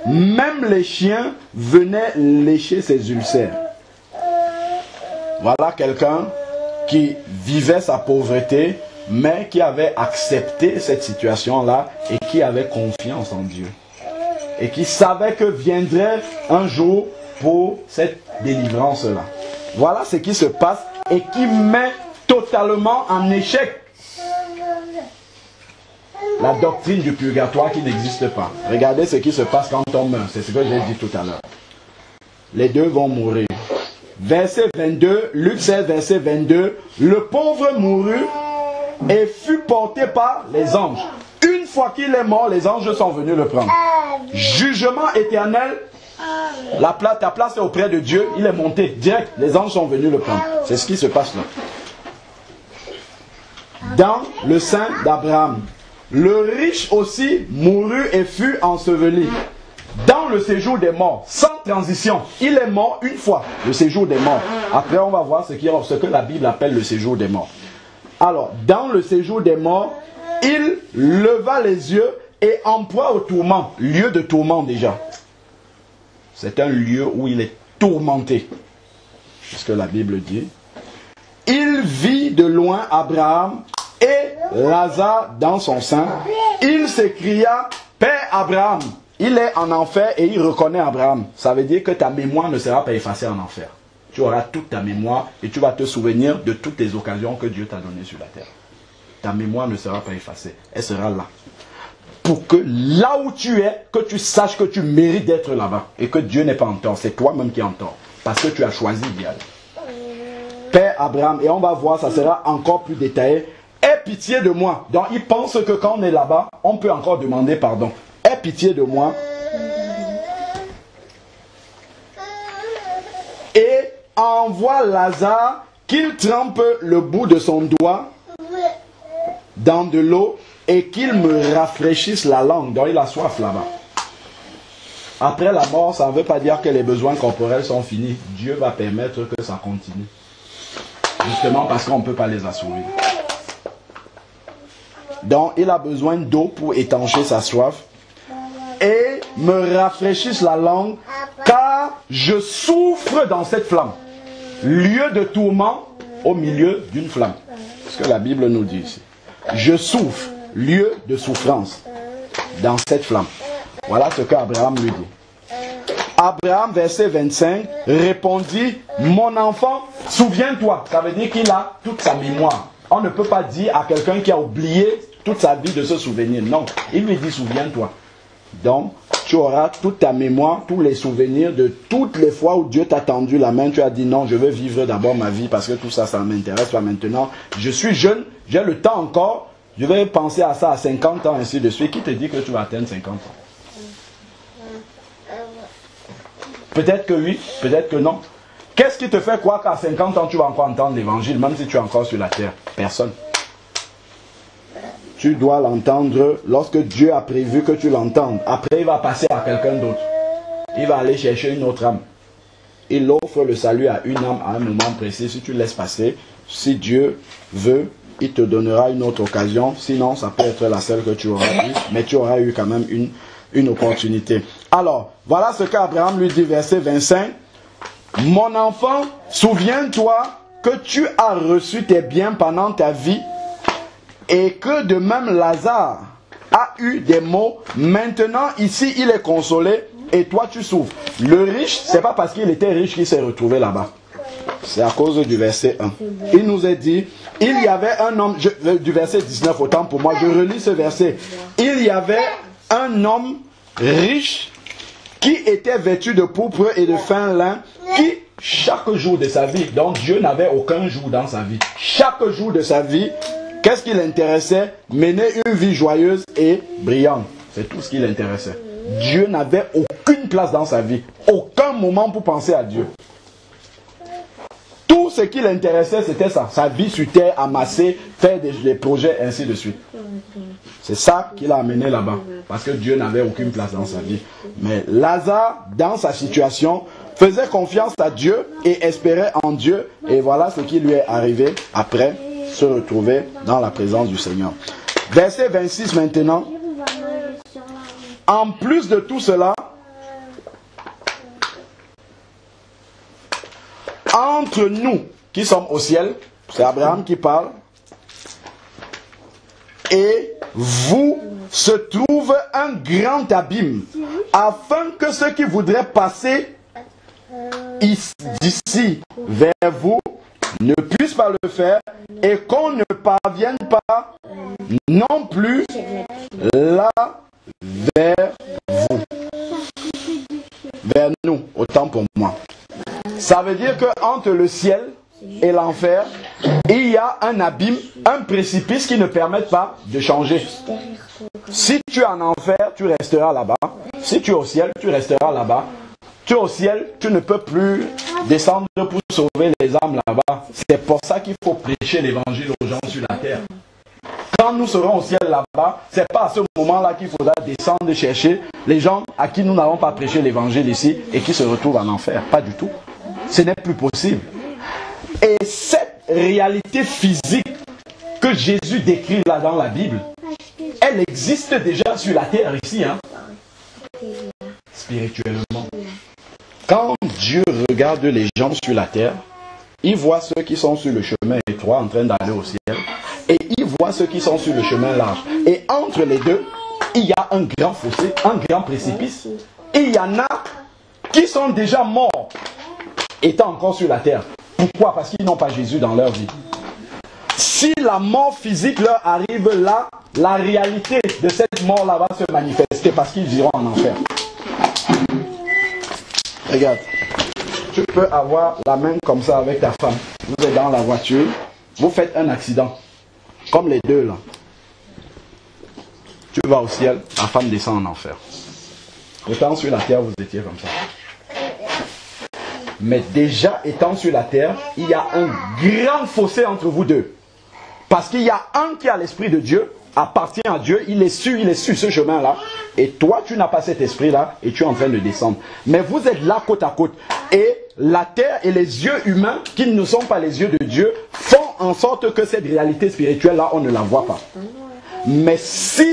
Même les chiens venaient lécher ses ulcères. Voilà quelqu'un qui vivait sa pauvreté, mais qui avait accepté cette situation-là et qui avait confiance en Dieu. Et qui savait que viendrait un jour pour cette délivrance-là. Voilà ce qui se passe et qui met totalement en échec la doctrine du purgatoire qui n'existe pas. Regardez ce qui se passe quand on meurt. C'est ce que j'ai dit tout à l'heure. Les deux vont mourir. Verset 22, Luc 16, verset 22. Le pauvre mourut et fut porté par les anges. Une fois qu'il est mort, les anges sont venus le prendre. Jugement éternel. Ta place est auprès de Dieu. Il est monté direct. Les anges sont venus le prendre. C'est ce qui se passe là. Dans le sein d'Abraham. Le riche aussi mourut et fut enseveli. Dans le séjour des morts, sans transition. Il est mort une fois, le séjour des morts. Après, on va voir ce que la Bible appelle le séjour des morts. Alors, dans le séjour des morts, il leva les yeux et en proie au tourment. Lieu de tourment déjà. C'est un lieu où il est tourmenté. C'est ce que la Bible dit. Il vit de loin Abraham et Lazare dans son sein. Il s'écria, Père Abraham. Il est en enfer et il reconnaît Abraham. Ça veut dire que ta mémoire ne sera pas effacée en enfer. Tu auras toute ta mémoire et tu vas te souvenir de toutes les occasions que Dieu t'a données sur la terre. Ta mémoire ne sera pas effacée. Elle sera là. Pour que là où tu es, que tu saches que tu mérites d'être là-bas. Et que Dieu n'est pas en tort. C'est toi-même qui es en tort. Parce que tu as choisi d'y aller. Père Abraham, et on va voir, ça sera encore plus détaillé. Aie pitié de moi. Donc il pense que quand on est là-bas, on peut encore demander pardon. Aie pitié de moi. Et envoie Lazare qu'il trempe le bout de son doigt dans de l'eau et qu'il me rafraîchisse la langue. Donc il a soif là-bas. Après la mort, ça ne veut pas dire que les besoins corporels sont finis. Dieu va permettre que ça continue. Justement parce qu'on ne peut pas les assouvir. Donc il a besoin d'eau pour étancher sa soif. Et me rafraîchisse la langue, car je souffre dans cette flamme. Lieu de tourment au milieu d'une flamme. C'est ce que la Bible nous dit ici. Je souffre, lieu de souffrance dans cette flamme. Voilà ce qu'Abraham lui dit. Abraham, verset 25, répondit, mon enfant, souviens-toi. Ça veut dire qu'il a toute sa mémoire. On ne peut pas dire à quelqu'un qui a oublié toute sa vie de se souvenir. Non, il lui dit, souviens-toi. Donc, tu auras toute ta mémoire, tous les souvenirs de toutes les fois où Dieu t'a tendu la main. Tu as dit non, je veux vivre d'abord ma vie parce que tout ça, ça m'intéresse pas maintenant. Je suis jeune, j'ai le temps encore. Je vais penser à ça à 50 ans, ainsi de suite. Qui te dit que tu vas atteindre 50 ans? Peut-être que oui, peut-être que non. Qu'est-ce qui te fait croire qu'à 50 ans, tu vas encore entendre l'évangile, même si tu es encore sur la terre? Personne. Tu dois l'entendre lorsque Dieu a prévu que tu l'entendes. Après, il va passer à quelqu'un d'autre. Il va aller chercher une autre âme. Il offre le salut à une âme à un moment précis. Si tu laisses passer, si Dieu veut, il te donnera une autre occasion. Sinon, ça peut être la seule que tu auras eue. Mais tu auras eu quand même une opportunité. Alors, voilà ce qu'Abraham lui dit, verset 25. Mon enfant, souviens-toi que tu as reçu tes biens pendant ta vie et que de même Lazare a eu des maux. Maintenant, ici, il est consolé et toi, tu souffres. Le riche, c'est pas parce qu'il était riche qu'il s'est retrouvé là-bas. C'est à cause du verset 1. Il nous est dit, il y avait un homme, du verset 19, autant pour moi, je relis ce verset. Il y avait un homme riche qui était vêtu de pourpre et de fin lin, qui chaque jour de sa vie, donc Dieu n'avait aucun jour dans sa vie, chaque jour de sa vie, qu'est-ce qui l'intéressait? Mener une vie joyeuse et brillante. C'est tout ce qui l'intéressait. Dieu n'avait aucune place dans sa vie, aucun moment pour penser à Dieu. Tout ce qui l'intéressait, c'était ça. Sa vie sur terre, amasser, faire des projets, ainsi de suite. C'est ça qui l'a amené là-bas. Parce que Dieu n'avait aucune place dans sa vie. Mais Lazare, dans sa situation, faisait confiance à Dieu et espérait en Dieu. Et voilà ce qui lui est arrivé après se retrouver dans la présence du Seigneur. Verset 26 maintenant. En plus de tout cela, entre nous qui sommes au ciel, c'est Abraham qui parle, et vous se trouve un grand abîme, afin que ceux qui voudraient passer d'ici vers vous ne puissent pas le faire, et qu'on ne parvienne pas non plus là vers vous, vers nous, autant pour moi. Ça veut dire qu'entre le ciel et l'enfer, il y a un abîme, un précipice qui ne permet pas de changer. Si tu es en enfer, tu resteras là-bas. Si tu es au ciel, tu resteras là-bas. Tu es au ciel, tu ne peux plus descendre pour sauver les âmes là-bas. C'est pour ça qu'il faut prêcher l'évangile aux gens sur la terre. Quand nous serons au ciel là-bas, c'est pas à ce moment-là qu'il faudra descendre chercher les gens à qui nous n'avons pas prêché l'évangile ici et qui se retrouvent en enfer. Pas du tout. Ce n'est plus possible. Et cette réalité physique que Jésus décrit là dans la Bible, elle existe déjà sur la terre ici, hein? Spirituellement. Quand Dieu regarde les gens sur la terre, il voit ceux qui sont sur le chemin étroit en train d'aller au ciel, et il voit ceux qui sont sur le chemin large. Et entre les deux, il y a un grand fossé, un grand précipice. Et il y en a qui sont déjà morts, étant encore sur la terre. Pourquoi? Parce qu'ils n'ont pas Jésus dans leur vie. Si la mort physique leur arrive là, la réalité de cette mort-là va se manifester parce qu'ils iront en enfer. Regarde, tu peux avoir la main comme ça avec ta femme. Vous êtes dans la voiture, vous faites un accident, comme les deux là. Tu vas au ciel, ta femme descend en enfer. Autant sur la terre, vous étiez comme ça. Mais déjà étant sur la terre, il y a un grand fossé entre vous deux. Parce qu'il y a un qui a l'esprit de Dieu, appartient à Dieu, il est sur ce chemin-là. Et toi, tu n'as pas cet esprit-là et tu es en train de descendre. Mais vous êtes là côte à côte. Et la terre et les yeux humains, qui ne sont pas les yeux de Dieu, font en sorte que cette réalité spirituelle-là, on ne la voit pas. Mais si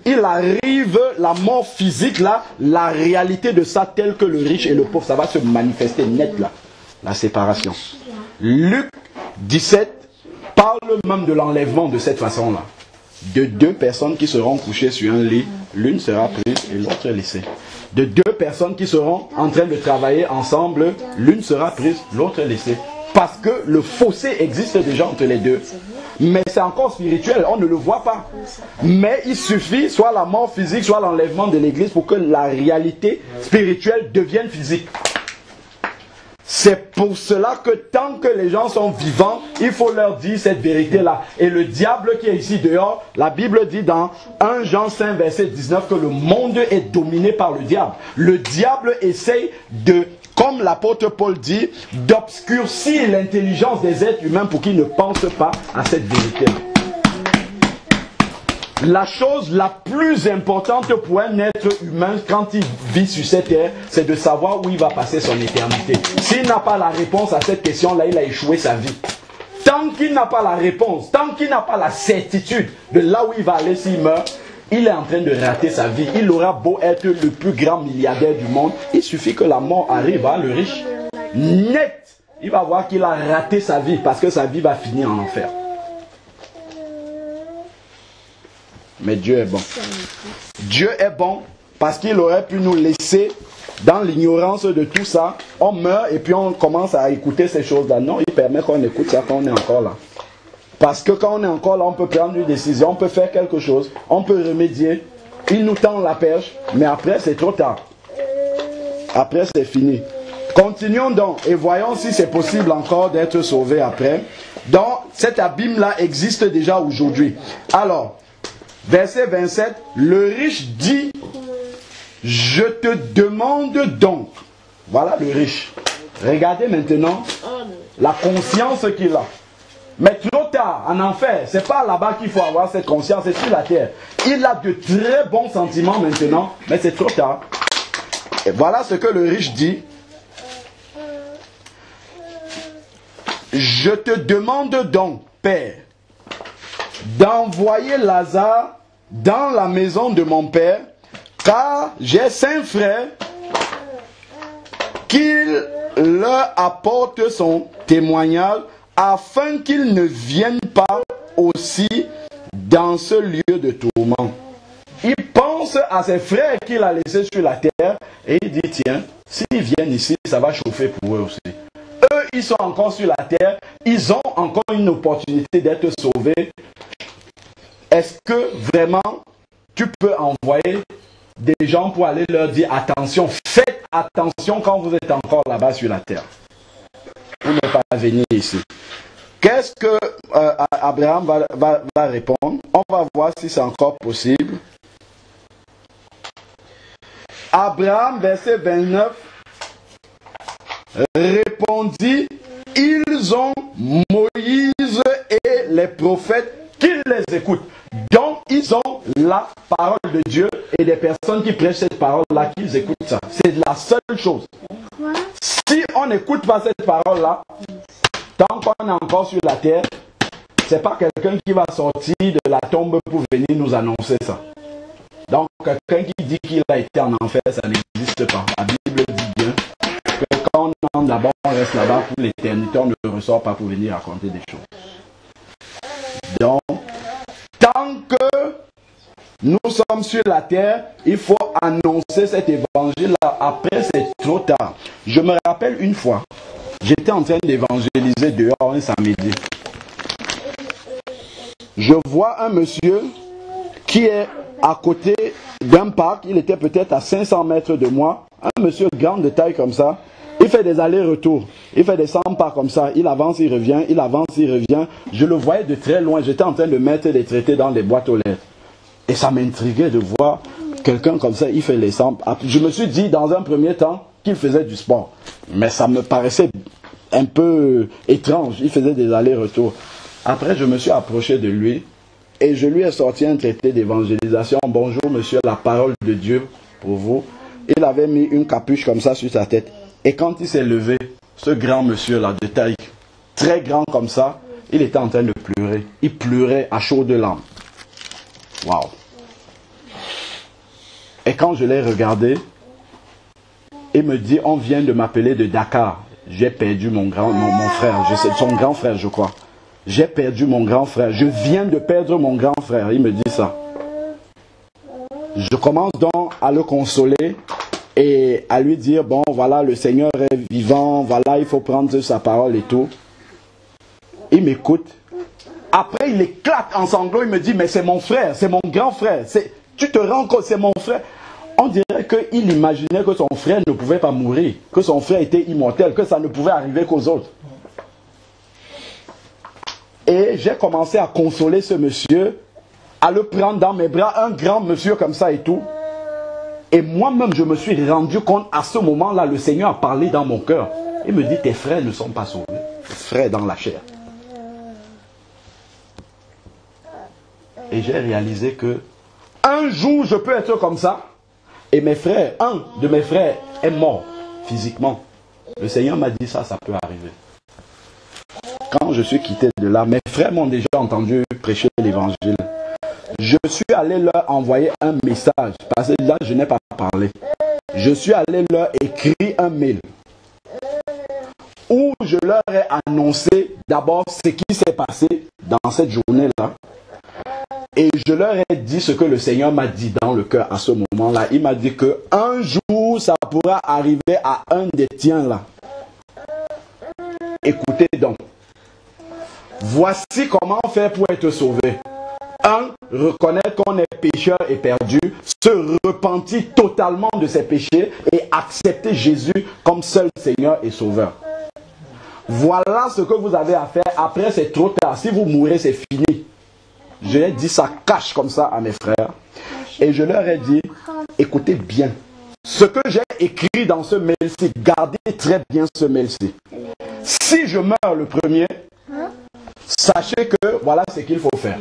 il arrive la mort physique là, la réalité de ça telle que le riche et le pauvre, ça va se manifester net là, la séparation. Luc 17 parle même de l'enlèvement de cette façon là, de deux personnes qui seront couchées sur un lit, l'une sera prise et l'autre laissée. De deux personnes qui seront en train de travailler ensemble, l'une sera prise, l'autre laissée. Parce que le fossé existe déjà entre les deux. Mais c'est encore spirituel, on ne le voit pas. Mais il suffit soit la mort physique, soit l'enlèvement de l'église pour que la réalité spirituelle devienne physique. C'est pour cela que tant que les gens sont vivants, il faut leur dire cette vérité-là. Et le diable qui est ici dehors, la Bible dit dans 1 Jean 5 verset 19 que le monde est dominé par le diable. Le diable essaye de, comme l'apôtre Paul dit, d'obscurcir l'intelligence des êtres humains pour qu'ils ne pensent pas à cette vérité-là. La chose la plus importante pour un être humain quand il vit sur cette terre, c'est de savoir où il va passer son éternité. S'il n'a pas la réponse à cette question-là, il a échoué sa vie. Tant qu'il n'a pas la réponse, tant qu'il n'a pas la certitude de là où il va aller s'il meurt, il est en train de rater sa vie. Il aura beau être le plus grand milliardaire du monde, il suffit que la mort arrive, hein, le riche, net, il va voir qu'il a raté sa vie parce que sa vie va finir en enfer. Mais Dieu est bon. Dieu est bon parce qu'il aurait pu nous laisser dans l'ignorance de tout ça, on meurt et puis on commence à écouter ces choses-là. Non, il permet qu'on écoute ça quand on est encore là. Parce que quand on est encore là, on peut prendre une décision, on peut faire quelque chose, on peut remédier. Il nous tend la perche, mais après c'est trop tard. Après c'est fini. Continuons donc et voyons si c'est possible encore d'être sauvé après. Donc cet abîme-là existe déjà aujourd'hui. Alors, verset 27, le riche dit, je te demande donc. Voilà le riche. Regardez maintenant la conscience qu'il a. Mais trop tard, en enfer, c'est pas là-bas qu'il faut avoir cette conscience, c'est sur la terre. Il a de très bons sentiments maintenant, mais c'est trop tard. Et voilà ce que le riche dit. Je te demande donc, Père, d'envoyer Lazare dans la maison de mon Père, car j'ai 5 frères, qu'il leur apporte son témoignage, afin qu'ils ne viennent pas aussi dans ce lieu de tourment. Il pense à ses frères qu'il a laissés sur la terre, et il dit, tiens, s'ils viennent ici, ça va chauffer pour eux aussi. Eux, ils sont encore sur la terre, ils ont encore une opportunité d'être sauvés. Est-ce que vraiment tu peux envoyer des gens pour aller leur dire attention, faites attention quand vous êtes encore là-bas sur la terre, pour ne pas venir ici? Qu'est-ce que Abraham va répondre? On va voir si c'est encore possible. Abraham, verset 29, répondit, ils ont Moïse et les prophètes qu'ils les écoutent. Donc, ils ont la parole de Dieu et des personnes qui prêchent cette parole-là, qu'ils écoutent ça. C'est la seule chose. Si on n'écoute pas cette parole-là, tant qu'on est encore sur la terre, c'est pas quelqu'un qui va sortir de la tombe pour venir nous annoncer ça. Donc, quelqu'un qui dit qu'il a été en enfer, ça n'existe pas. La Bible dit bien que quand on entre là-bas, on reste là-bas pour l'éternité, on ne ressort pas pour venir raconter des choses. Donc, tant que nous sommes sur la terre, il faut annoncer cet évangile-là. Après, c'est trop tard. Je me rappelle une fois, j'étais en train d'évangéliser dehors un samedi. Je vois un monsieur qui est à côté d'un parc. Il était peut-être à 500 mètres de moi. Un monsieur grand de taille comme ça. Il fait des allers-retours. Il fait des 100 pas comme ça. Il avance, il revient. Il avance, il revient. Je le voyais de très loin. J'étais en train de mettre des traités dans les boîtes aux lettres. Et ça m'intriguait de voir quelqu'un comme ça. Il fait les 100 pas. Je me suis dit dans un premier temps qu'il faisait du sport. Mais ça me paraissait un peu étrange. Il faisait des allers-retours. Après, je me suis approché de lui. Et je lui ai sorti un traité d'évangélisation. Bonjour monsieur, la parole de Dieu pour vous. Il avait mis une capuche comme ça sur sa tête. Et quand il s'est levé, ce grand monsieur-là de taille, très grand comme ça, il était en train de pleurer. Il pleurait à chaudes larmes. Waouh! Et quand je l'ai regardé, il me dit, on vient de m'appeler de Dakar. J'ai perdu mon frère, son grand frère je crois. J'ai perdu mon grand frère. Je viens de perdre mon grand frère. Il me dit ça. Je commence donc à le consoler et à lui dire, bon voilà, le Seigneur est vivant, voilà, il faut prendre sa parole et tout. Il m'écoute. Après, il éclate en sanglots. Il me dit, mais c'est mon frère, c'est mon grand frère. Tu te rends compte, c'est mon frère. On dirait qu'il imaginait que son frère ne pouvait pas mourir, que son frère était immortel, que ça ne pouvait arriver qu'aux autres. Et j'ai commencé à consoler ce monsieur, à le prendre dans mes bras, un grand monsieur comme ça et tout. Et moi-même, je me suis rendu compte, à ce moment-là, le Seigneur a parlé dans mon cœur. Il me dit, tes frères ne sont pas sauvés. Tes frères dans la chair. Et j'ai réalisé que un jour, je peux être comme ça. Et mes frères, un de mes frères est mort physiquement. Le Seigneur m'a dit ça, ça peut arriver. Quand je suis quitté de là, mes frères m'ont déjà entendu prêcher l'évangile. Je suis allé leur envoyer un message, parce que là, je n'ai pas parlé. Je suis allé leur écrire un mail où je leur ai annoncé d'abord ce qui s'est passé dans cette journée-là. Et je leur ai dit ce que le Seigneur m'a dit dans le cœur à ce moment-là. Il m'a dit qu'un jour, ça pourra arriver à un des tiens là. Écoutez donc. Voici comment faire pour être sauvé. 1. Reconnaître qu'on est pécheur et perdu, se repentir totalement de ses péchés et accepter Jésus comme seul Seigneur et Sauveur. Voilà ce que vous avez à faire. Après, c'est trop tard. Si vous mourrez, c'est fini. Je l'ai dit ça cache comme ça à mes frères. Et je leur ai dit, écoutez bien. Ce que j'ai écrit dans ce mail-ci, gardez très bien ce mail-ci. Si je meurs le premier, sachez que voilà ce qu'il faut faire.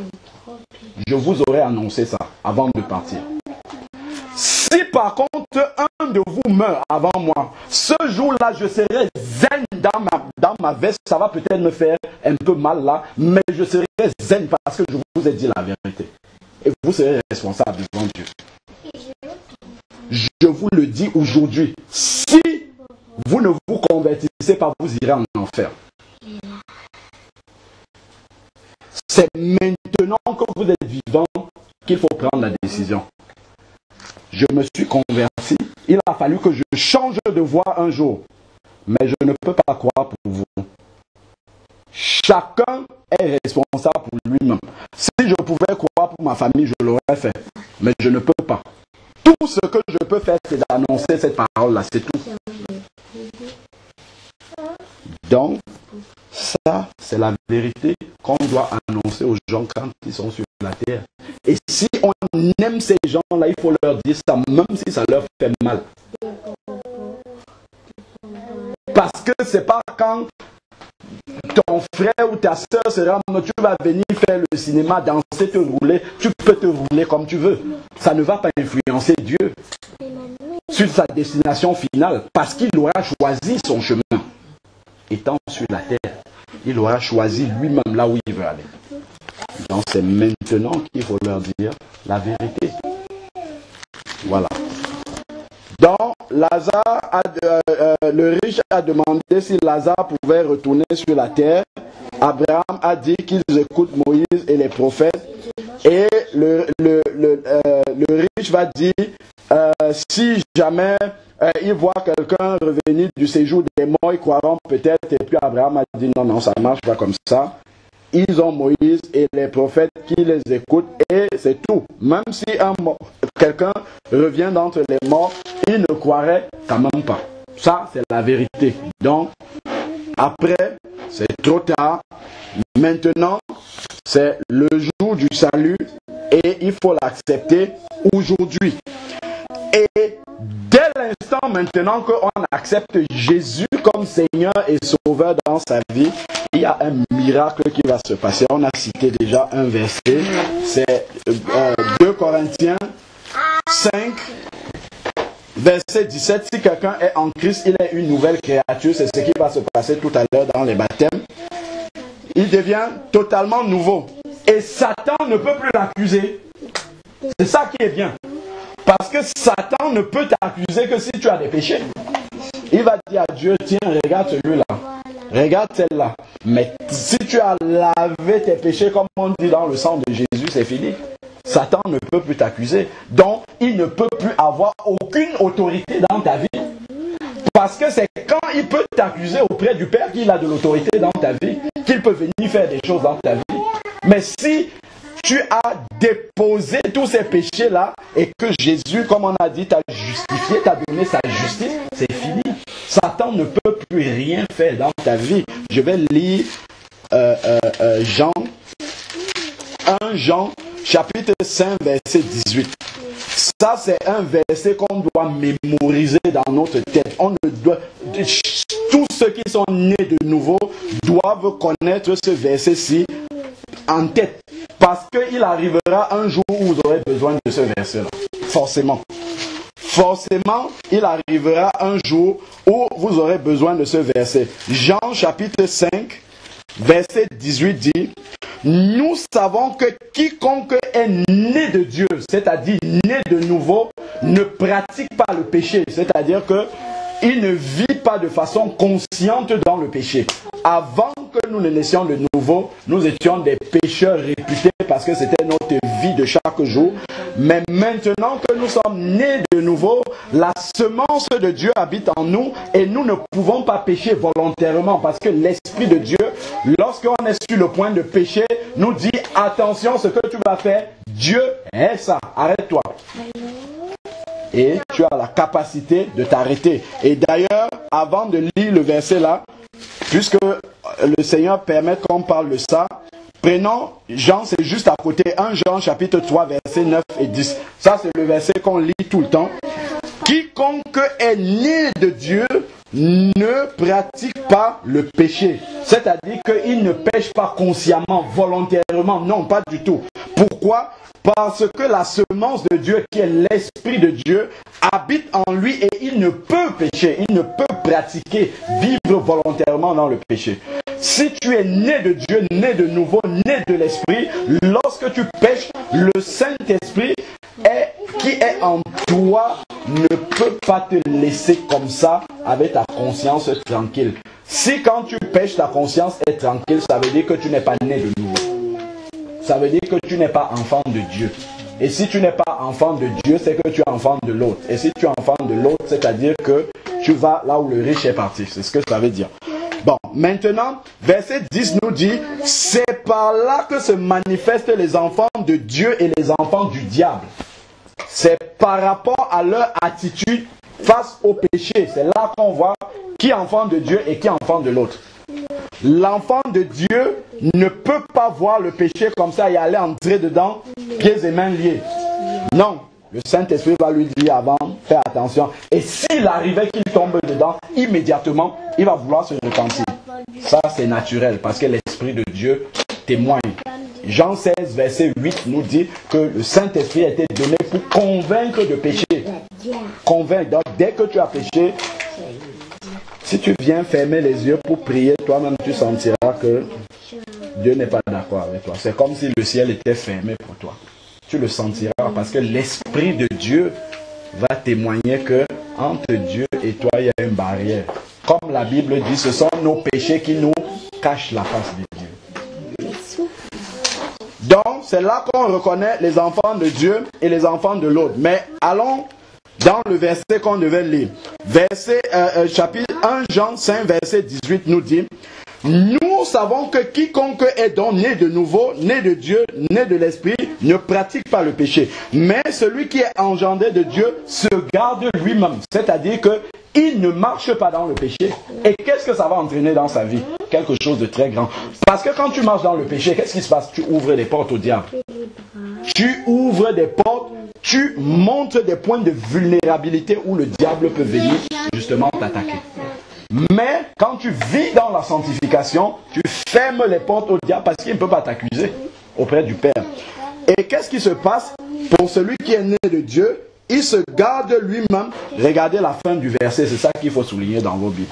Je vous aurais annoncé ça avant de partir. Si par contre un de vous meurt avant moi, ce jour-là je serai zen dans ma veste. Ça va peut-être me faire un peu mal là, mais je serai zen parce que je vous ai dit la vérité. Et vous serez responsable devant Dieu. Je vous le dis aujourd'hui. Si vous ne vous convertissez pas, vous irez en enfer. C'est maintenant que vous êtes vivant qu'il faut prendre la décision. Je me suis converti. Il a fallu que je change de voie un jour. Mais je ne peux pas croire pour vous. Chacun est responsable pour lui-même. Si je pouvais croire pour ma famille, je l'aurais fait. Mais je ne peux pas. Tout ce que je peux faire, c'est d'annoncer cette parole-là. C'est tout. Donc, ça, c'est la vérité qu'on doit annoncer aux gens quand ils sont sur la terre. Et si on aime ces gens-là, il faut leur dire ça, même si ça leur fait mal. Parce que c'est pas quand ton frère ou ta soeur sera, tu vas venir faire le cinéma, danser, te rouler, tu peux te rouler comme tu veux. Ça ne va pas influencer Dieu sur sa destination finale, parce qu'il aura choisi son chemin. Étant sur la terre, il aura choisi lui-même là où il veut aller. Donc c'est maintenant qu'il faut leur dire la vérité. Voilà. Donc Lazare le riche a demandé si Lazare pouvait retourner sur la terre. Abraham a dit qu'ils écoutent Moïse et les prophètes. Et le riche va dire, si jamais ils voient quelqu'un revenir du séjour des morts, ils croiront peut-être. Et puis Abraham a dit, non, non, ça ne marche pas comme ça. Ils ont Moïse et les prophètes qui les écoutent et c'est tout. Même si quelqu'un revient d'entre les morts, ils ne croiraient quand même pas. Ça, c'est la vérité. Donc, après, c'est trop tard. Maintenant, c'est le jour du salut et il faut l'accepter aujourd'hui. Et dès l'instant maintenant qu'on accepte Jésus comme Seigneur et Sauveur dans sa vie, il y a un miracle qui va se passer. On a cité déjà un verset, c'est 2 Corinthiens 5, verset 17. Si quelqu'un est en Christ, il est une nouvelle créature. C'est ce qui va se passer tout à l'heure dans les baptêmes. Il devient totalement nouveau. Et Satan ne peut plus l'accuser. C'est ça qui est bien. Parce que Satan ne peut t'accuser que si tu as des péchés. Il va dire à Dieu, tiens, regarde celui-là. Regarde celle-là. Mais si tu as lavé tes péchés, comme on dit dans le sang de Jésus, c'est fini. Satan ne peut plus t'accuser. Donc, il ne peut plus avoir aucune autorité dans ta vie. Parce que c'est quand il peut t'accuser auprès du Père qu'il a de l'autorité dans ta vie, qu'il peut venir faire des choses dans ta vie. Mais si tu as déposé tous ces péchés-là et que Jésus, comme on a dit, t'a justifié, t'a donné sa justice, c'est fini. Satan ne peut plus rien faire dans ta vie. Je vais lire Jean, chapitre 5, verset 18. Ça, c'est un verset qu'on doit mémoriser dans notre tête. Tous ceux qui sont nés de nouveau doivent connaître ce verset-ci en tête. Parce qu'il arrivera un jour où vous aurez besoin de ce verset-là. Forcément. Forcément, il arrivera un jour où vous aurez besoin de ce verset. Jean chapitre 5, verset 18 dit, nous savons que quiconque est né de Dieu, c'est-à-dire né de nouveau, ne pratique pas le péché. C'est-à-dire qu'il ne vit pas de façon consciente dans le péché. Avant que nous ne naissions de nouveau, nous étions des pécheurs réputés parce que c'était notre vie de chaque jour. Mais maintenant que nous sommes nés de nouveau, la semence de Dieu habite en nous et nous ne pouvons pas pécher volontairement parce que l'Esprit de Dieu, lorsqu'on est sur le point de pécher, nous dit attention, ce que tu vas faire, Dieu est ça, arrête-toi. Et tu as la capacité de t'arrêter. Et d'ailleurs, avant de lire le verset là, puisque le Seigneur permet qu'on parle de ça, prenons Jean, c'est juste à côté, 1 Jean chapitre 3 versets 9 et 10. Ça c'est le verset qu'on lit tout le temps. Quiconque est né de Dieu ne pratique pas le péché. C'est-à-dire qu'il ne pêche pas consciemment, volontairement, non, pas du tout. Pourquoi ? Parce que la semence de Dieu, qui est l'Esprit de Dieu, habite en lui et il ne peut pécher, il ne peut pratiquer, vivre volontairement dans le péché. Si tu es né de Dieu, né de nouveau, né de l'Esprit, lorsque tu pêches, le Saint-Esprit qui est en toi ne peut pas te laisser comme ça avec ta conscience tranquille. Si quand tu pêches, ta conscience est tranquille, ça veut dire que tu n'es pas né de nouveau. Ça veut dire que tu n'es pas enfant de Dieu. Et si tu n'es pas enfant de Dieu, c'est que tu es enfant de l'autre. Et si tu es enfant de l'autre, c'est-à-dire que tu vas là où le riche est parti. C'est ce que ça veut dire. Bon, maintenant, verset 10 nous dit, c'est par là que se manifestent les enfants de Dieu et les enfants du diable. C'est par rapport à leur attitude face au péché. C'est là qu'on voit qui est enfant de Dieu et qui est enfant de l'autre. L'enfant de Dieu ne peut pas voir le péché comme ça et aller entrer dedans, pieds et mains liés. Non, le Saint-Esprit va lui dire avant, fais attention. Et s'il arrivait qu'il tombe dedans, immédiatement, il va vouloir se repentir. Ça, c'est naturel parce que l'Esprit de Dieu témoigne. Jean 16, verset 8 nous dit que le Saint-Esprit a été donné pour convaincre de péché. Convaincre. Donc, dès que tu as péché, si tu viens fermer les yeux pour prier, toi-même tu sentiras que Dieu n'est pas d'accord avec toi. C'est comme si le ciel était fermé pour toi. Tu le sentiras parce que l'Esprit de Dieu va témoigner que entre Dieu et toi, il y a une barrière. Comme la Bible dit, ce sont nos péchés qui nous cachent la face de Dieu. Donc, c'est là qu'on reconnaît les enfants de Dieu et les enfants de l'autre. Mais allons dans le verset qu'on devait lire. Chapitre 1 Jean 5, verset 18 nous dit, nous savons que quiconque est donc né de nouveau, né de Dieu, né de l'Esprit, ne pratique pas le péché. Mais celui qui est engendré de Dieu se garde lui-même. C'est-à-dire qu'il ne marche pas dans le péché. Et qu'est-ce que ça va entraîner dans sa vie? Quelque chose de très grand. Parce que quand tu marches dans le péché, qu'est-ce qui se passe? Tu ouvres des portes au diable. Tu ouvres des portes, tu montres des points de vulnérabilité où le diable peut venir justement t'attaquer. Mais quand tu vis dans la sanctification, tu fermes les portes au diable parce qu'il ne peut pas t'accuser auprès du Père. Et qu'est-ce qui se passe pour celui qui est né de Dieu? Il se garde lui-même. Regardez la fin du verset, c'est ça qu'il faut souligner dans vos Bibles.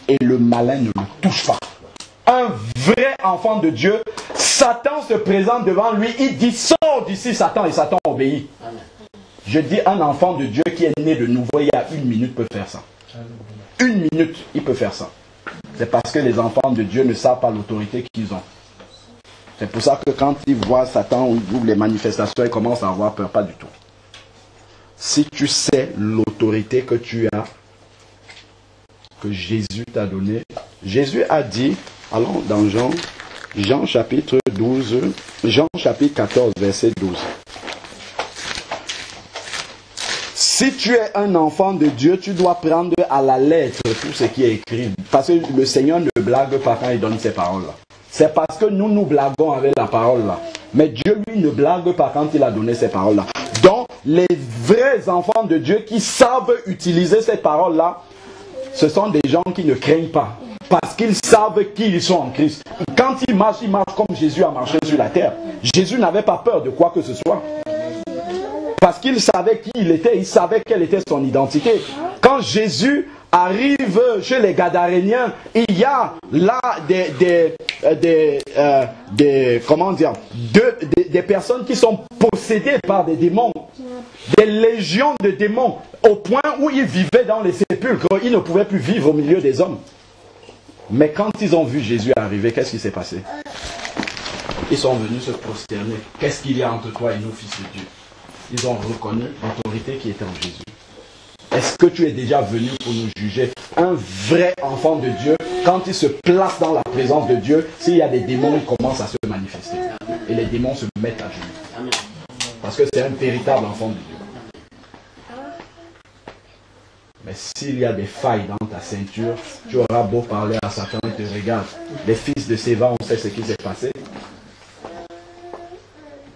Et le malin ne le touche pas. Un vrai enfant de Dieu, Satan se présente devant lui, il dit sors d'ici Satan, et Satan obéit. Je dis un enfant de Dieu qui est né de nouveau il y a 1 minute peut faire ça. 1 minute, il peut faire ça. C'est parce que les enfants de Dieu ne savent pas l'autorité qu'ils ont. C'est pour ça que quand ils voient Satan ou ils ouvrent les manifestations, ils commencent à avoir peur. Pas du tout. Si tu sais l'autorité que tu as, que Jésus t'a donnée, Jésus a dit, allons dans Jean chapitre 12, Jean chapitre 14, verset 12. Si tu es un enfant de Dieu, tu dois prendre à la lettre tout ce qui est écrit. Parce que le Seigneur ne blague pas quand il donne ces paroles-là. C'est parce que nous blaguons avec la parole-là. Mais Dieu, lui, ne blague pas quand il a donné ces paroles-là. Donc, les vrais enfants de Dieu qui savent utiliser ces paroles-là, ce sont des gens qui ne craignent pas. Parce qu'ils savent qui ils sont en Christ. Quand ils marchent comme Jésus a marché sur la terre. Jésus n'avait pas peur de quoi que ce soit. Parce qu'il savait qui il était, il savait quelle était son identité. Quand Jésus arrive chez les Gadaréniens, il y a là des personnes qui sont possédées par des démons. Des légions de démons. Au point où ils vivaient dans les sépulcres, ils ne pouvaient plus vivre au milieu des hommes. Mais quand ils ont vu Jésus arriver, qu'est-ce qui s'est passé? Ils sont venus se prosterner. Qu'est-ce qu'il y a entre toi et nous, fils de Dieu? Ils ont reconnu l'autorité qui était en Jésus. Est-ce que tu es déjà venu pour nous juger? Un vrai enfant de Dieu, quand il se place dans la présence de Dieu, s'il y a des démons, ils commencent à se manifester. Et les démons se mettent à genoux. Parce que c'est un véritable enfant de Dieu. Mais s'il y a des failles dans ta ceinture, tu auras beau parler à Satan, il te regarde. Les fils de Séva, on sait ce qui s'est passé.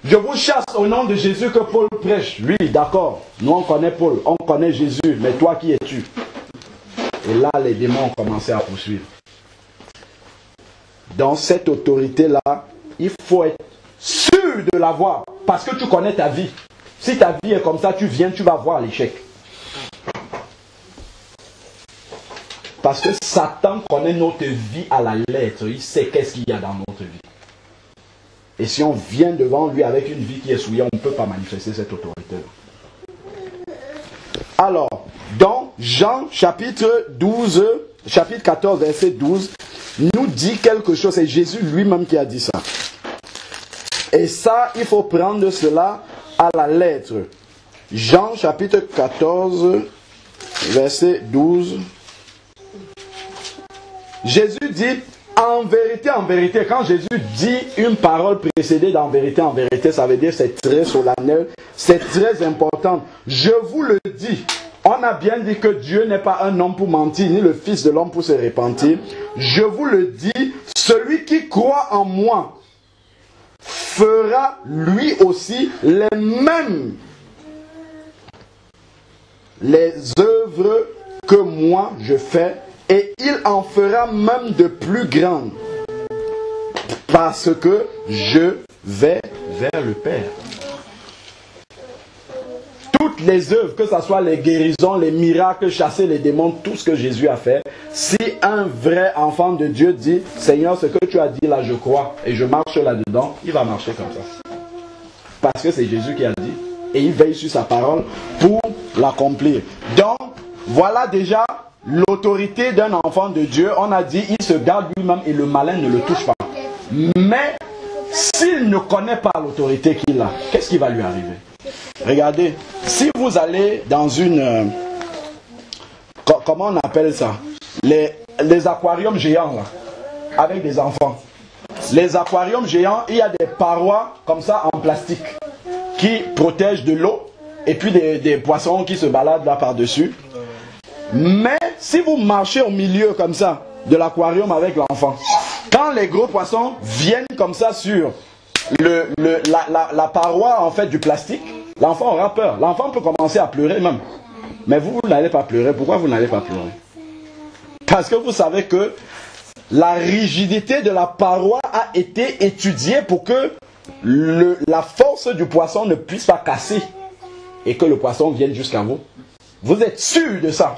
Je vous chasse au nom de Jésus que Paul prêche. Oui, d'accord. Nous, on connaît Paul, on connaît Jésus. Mais toi, qui es-tu? Et là, les démons ont commencé à poursuivre. Dans cette autorité-là, il faut être sûr de l'avoir. Parce que tu connais ta vie. Si ta vie est comme ça, tu viens, tu vas voir l'échec. Parce que Satan connaît notre vie à la lettre. Il sait qu'est-ce qu'il y a dans notre vie. Et si on vient devant lui avec une vie qui est souillée, on ne peut pas manifester cette autorité. Alors, dans Jean chapitre 12, chapitre 14, verset 12, nous dit quelque chose. C'est Jésus lui-même qui a dit ça. Et ça, il faut prendre cela à la lettre. Jean chapitre 14, verset 12. Jésus dit, en vérité, quand Jésus dit une parole précédée d'en vérité, ça veut dire c'est très solennel, c'est très important. Je vous le dis, on a bien dit que Dieu n'est pas un homme pour mentir, ni le fils de l'homme pour se repentir. Je vous le dis, celui qui croit en moi fera lui aussi les mêmes les œuvres que moi je fais, et il en fera même de plus grandes, parce que je vais vers le Père. Toutes les œuvres, que ce soit les guérisons, les miracles, chasser les démons, tout ce que Jésus a fait, si un vrai enfant de Dieu dit, Seigneur, ce que tu as dit là, je crois, et je marche là-dedans, il va marcher comme ça. Parce que c'est Jésus qui a dit, et il veille sur sa parole pour l'accomplir. Donc, voilà déjà l'autorité d'un enfant de Dieu. On a dit, il se garde lui-même et le malin ne le touche pas. Mais, s'il ne connaît pas l'autorité qu'il a, qu'est-ce qui va lui arriver? Regardez, si vous allez dans une... comment on appelle ça? Les aquariums géants, là, avec des enfants. Les aquariums géants, il y a des parois comme ça en plastique qui protègent de l'eau et puis des poissons qui se baladent là par-dessus. Mais si vous marchez au milieu comme ça de l'aquarium avec l'enfant, quand les gros poissons viennent comme ça sur la paroi en fait du plastique, l'enfant aura peur. L'enfant peut commencer à pleurer même. Mais vous n'allez pas pleurer. Pourquoi vous n'allez pas pleurer? Parce que vous savez que la rigidité de la paroi a été étudiée pour que la force du poisson ne puisse pas casser et que le poisson vienne jusqu'à vous. Vous êtes sûr de ça?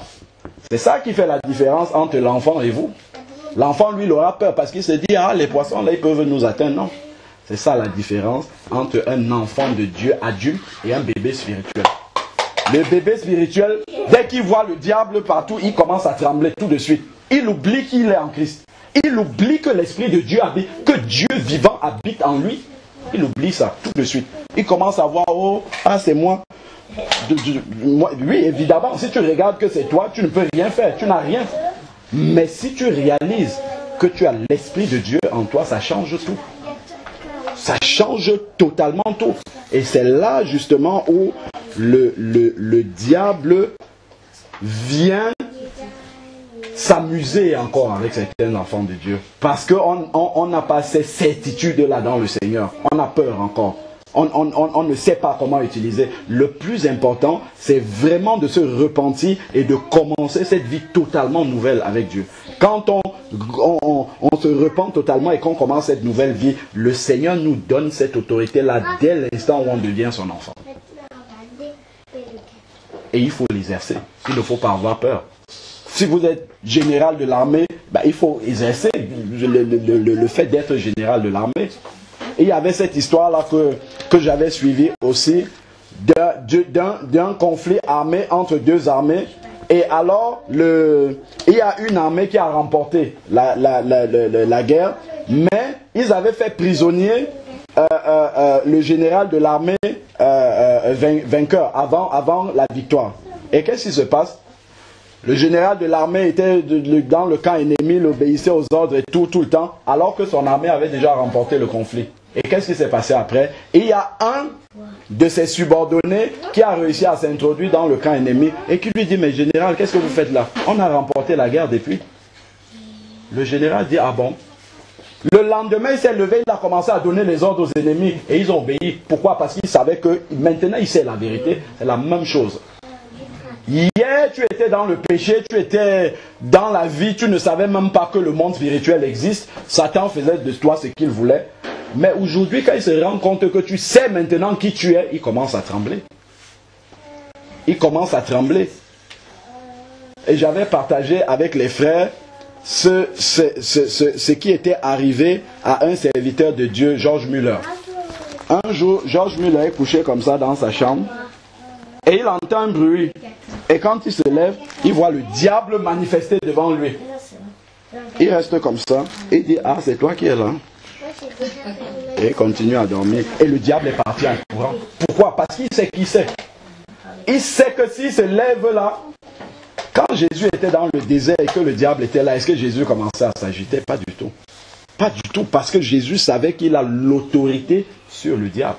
C'est ça qui fait la différence entre l'enfant et vous. L'enfant, lui, il aura peur parce qu'il se dit, ah, les poissons, là, ils peuvent nous atteindre. Non. C'est ça la différence entre un enfant de Dieu adulte et un bébé spirituel. Le bébé spirituel, dès qu'il voit le diable partout, il commence à trembler tout de suite. Il oublie qu'il est en Christ. Il oublie que l'Esprit de Dieu habite, que Dieu vivant habite en lui. Il oublie ça tout de suite. Il commence à voir, oh, ah, c'est moi. Oui, évidemment, si tu regardes que c'est toi, tu ne peux rien faire, tu n'as rien. Mais si tu réalises que tu as l'Esprit de Dieu en toi, ça change tout. Ça change totalement tout. Et c'est là justement où le diable vient s'amuser encore avec certains enfants de Dieu. Parce qu'on n'a pas ces certitudes-là dans le Seigneur. On a peur encore. On ne sait pas comment utiliser. Le plus important, c'est vraiment de se repentir et de commencer cette vie totalement nouvelle avec Dieu. Quand on se repent totalement et qu'on commence cette nouvelle vie, le Seigneur nous donne cette autorité-là dès l'instant où on devient son enfant. Et il faut l'exercer. Il ne faut pas avoir peur. Si vous êtes général de l'armée, il faut exercer le fait d'être général de l'armée. Et il y avait cette histoire-là que j'avais suivie aussi d'un conflit armé entre deux armées. Et alors, il y a une armée qui a remporté la guerre, mais ils avaient fait prisonnier le général de l'armée vainqueur avant la victoire. Et qu'est-ce qui se passe? Le général de l'armée était dans le camp ennemi, il obéissait aux ordres et tout le temps, alors que son armée avait déjà remporté le conflit. Et qu'est-ce qui s'est passé après? Il y a un de ses subordonnés qui a réussi à s'introduire dans le camp ennemi et qui lui dit: mais général, qu'est-ce que vous faites là? On a remporté la guerre depuis. Le général dit: ah bon? Le lendemain, il s'est levé, il a commencé à donner les ordres aux ennemis et ils ont obéi. Pourquoi? Parce qu'il savait que maintenant il sait la vérité, c'est la même chose. Hier, tu étais dans le péché, tu étais dans la vie, tu ne savais même pas que le monde spirituel existe. Satan faisait de toi ce qu'il voulait. Mais aujourd'hui, quand il se rend compte que tu sais maintenant qui tu es, il commence à trembler. Il commence à trembler. Et j'avais partagé avec les frères ce qui était arrivé à un serviteur de Dieu, George Muller. Un jour, George Muller est couché comme ça dans sa chambre. Et il entend un bruit. Et quand il se lève, il voit le diable manifester devant lui. Il reste comme ça. Et il dit: ah, c'est toi qui es là. Et il continue à dormir. Et le diable est parti en courant. Pourquoi? Parce qu'il sait qui c'est. Il sait que s'il se lève là, quand Jésus était dans le désert et que le diable était là, est-ce que Jésus commençait à s'agiter? Pas du tout. Pas du tout. Parce que Jésus savait qu'il a l'autorité sur le diable.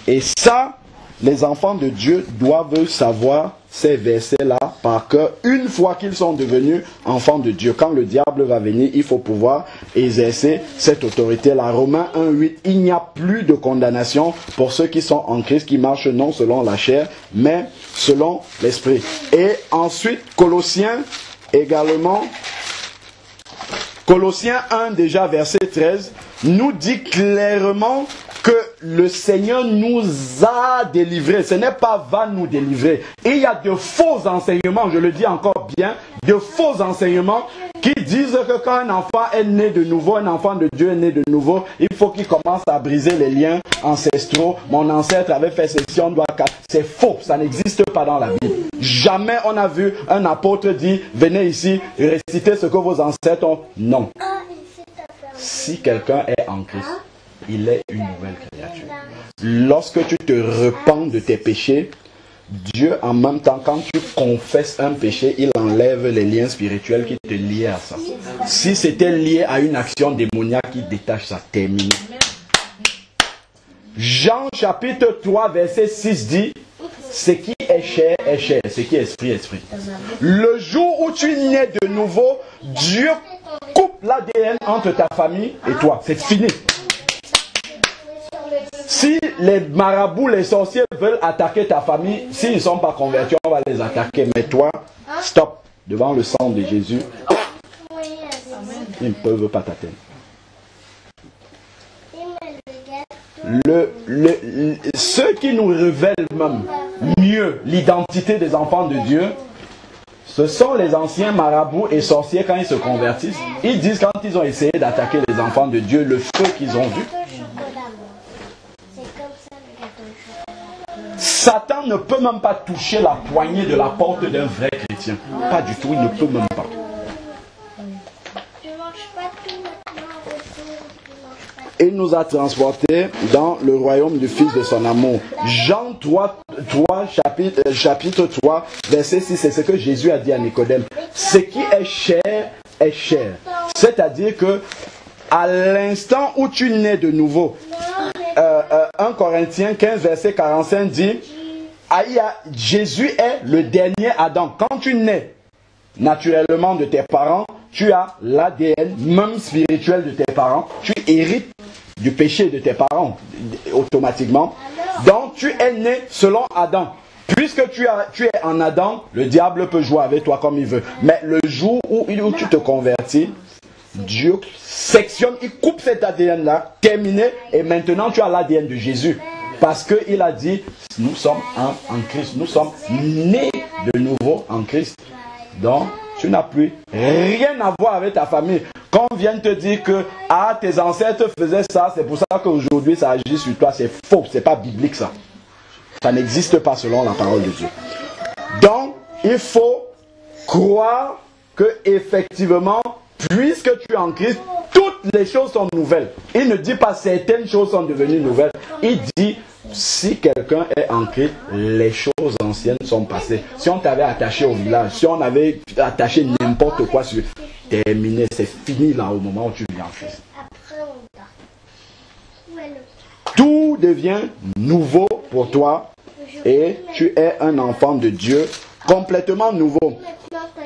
Et ça, les enfants de Dieu doivent savoir ces versets-là par cœur une fois qu'ils sont devenus enfants de Dieu. Quand le diable va venir, il faut pouvoir exercer cette autorité-là. Romains 1,8, il n'y a plus de condamnation pour ceux qui sont en Christ, qui marchent non selon la chair, mais selon l'esprit. Et ensuite, Colossiens également, Colossiens 1 déjà verset 13, nous dit clairement que le Seigneur nous a délivrés. Ce n'est pas va nous délivrer. Et il y a de faux enseignements, je le dis encore bien, de faux enseignements qui disent que quand un enfant est né de nouveau, un enfant de Dieu est né de nouveau, il faut qu'il commence à briser les liens ancestraux. Mon ancêtre avait fait ceci, on doit... C'est faux, ça n'existe pas dans la Bible. Jamais on a vu un apôtre dire: venez ici, récitez ce que vos ancêtres ont. Non. Si quelqu'un est en Christ, il est une nouvelle créature. Lorsque tu te repens de tes péchés, Dieu, en même temps, quand tu confesses un péché, il enlève les liens spirituels qui te liaient à ça. Si c'était lié à une action démoniaque, il détache ça, terminé. Jean chapitre 3 verset 6 dit: ce qui est chair, ce qui est esprit, esprit. Le jour où tu nais de nouveau, Dieu coupe l'ADN entre ta famille et toi. C'est fini. Si les marabouts, les sorciers veulent attaquer ta famille, s'ils ne sont pas convertis, on va les attaquer. Mais toi, stop. Devant le sang de Jésus, ils ne peuvent pas t'atteindre. Ceux qui nous révèlent même mieux l'identité des enfants de Dieu, ce sont les anciens marabouts et sorciers. Quand ils se convertissent, ils disent, quand ils ont essayé d'attaquer les enfants de Dieu, le feu qu'ils ont vu. Satan ne peut même pas toucher la poignée de la porte d'un vrai chrétien. Pas du tout, il ne peut même pas. Il nous a transportés dans le royaume du Fils de son amour. Jean 3 chapitre 3, verset 6, c'est ce que Jésus a dit à Nicodème. Ce qui est chair est chair. C'est-à-dire que à l'instant où tu nais de nouveau, 1 Corinthiens 15, verset 45 dit, Jésus est le dernier Adam. Quand tu nais naturellement de tes parents, tu as l'ADN même spirituel de tes parents. Tu hérites du péché de tes parents automatiquement. Donc tu es né selon Adam. Puisque tu es en Adam, le diable peut jouer avec toi comme il veut. Mais le jour où tu te convertis, Dieu sectionne, il coupe cet ADN-là, terminé, et maintenant tu as l'ADN de Jésus. Parce qu'il a dit, nous sommes en Christ, nous sommes nés de nouveau en Christ. Donc, tu n'as plus rien à voir avec ta famille. Quand on vient te dire que tes ancêtres faisaient ça, c'est pour ça qu'aujourd'hui ça agit sur toi, c'est faux, c'est pas biblique ça. Ça n'existe pas selon la parole de Dieu. Donc, il faut croire que effectivement, puisque tu es en Christ, toutes les choses sont nouvelles. Il ne dit pas certaines choses sont devenues nouvelles. Il dit, si quelqu'un est en Christ, les choses anciennes sont passées. Si on t'avait attaché au village, si on avait attaché n'importe quoi sur terminé, c'est fini là au moment où tu viens en Christ. Tout devient nouveau pour toi et tu es un enfant de Dieu complètement nouveau.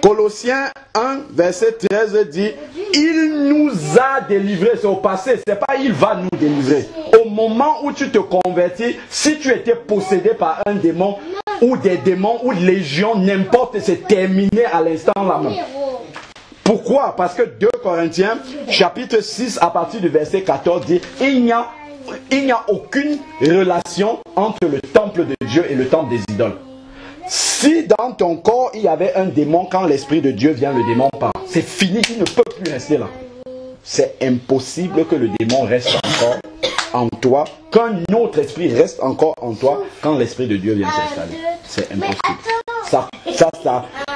Colossiens 1, verset 13 dit, il nous a délivrés. C'est au passé, c'est pas il va nous délivrer. Au moment où tu te convertis, si tu étais possédé par un démon ou des démons ou légions, n'importe, c'est terminé à l'instant là même. Pourquoi? Parce que 2 Corinthiens, chapitre 6, à partir du verset 14 dit, il n'y a aucune relation entre le temple de Dieu et le temple des idoles. Si dans ton corps il y avait un démon, quand l'Esprit de Dieu vient, le démon part. C'est fini, il ne peut plus rester là. C'est impossible que le démon reste encore en toi, qu'un autre esprit reste encore en toi quand l'Esprit de Dieu vient s'installer. C'est impossible. Ça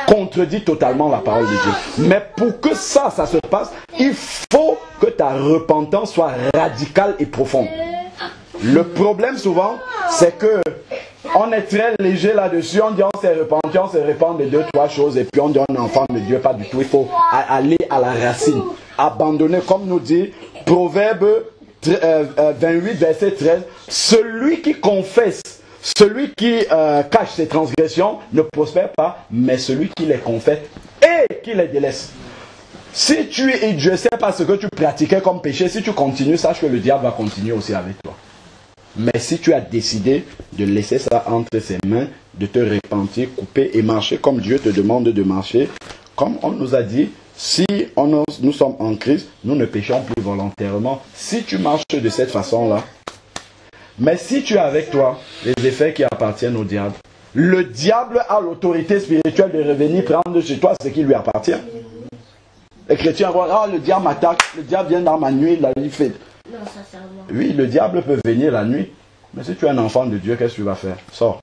contredit totalement la parole de Dieu. Mais pour que ça se passe, il faut que ta repentance soit radicale et profonde. Le problème souvent, c'est que on est très léger là-dessus, on dit on s'est repenti, on se repent de 2-3 choses et puis on dit on est enfant de Dieu, pas du tout. Il faut aller à la racine, abandonner, comme nous dit Proverbe 28, verset 13, celui qui confesse, celui qui cache ses transgressions ne prospère pas, mais celui qui les confesse et qui les délaisse. Si tu es, je ne sais pas ce que tu pratiquais comme péché, si tu continues, sache que le diable va continuer aussi avec toi. Mais si tu as décidé de laisser ça entre ses mains, de te repentir, couper et marcher comme Dieu te demande de marcher, comme on nous a dit, si nous sommes en Christ, nous ne péchons plus volontairement. Si tu marches de cette façon-là, mais si tu as avec toi les effets qui appartiennent au diable, le diable a l'autorité spirituelle de revenir prendre chez toi ce qui lui appartient. Les chrétiens vont, le diable m'attaque, le diable vient dans ma nuit, là, il fait... Oui, le diable peut venir la nuit, mais si tu es un enfant de Dieu, qu'est-ce que tu vas faire? Sors,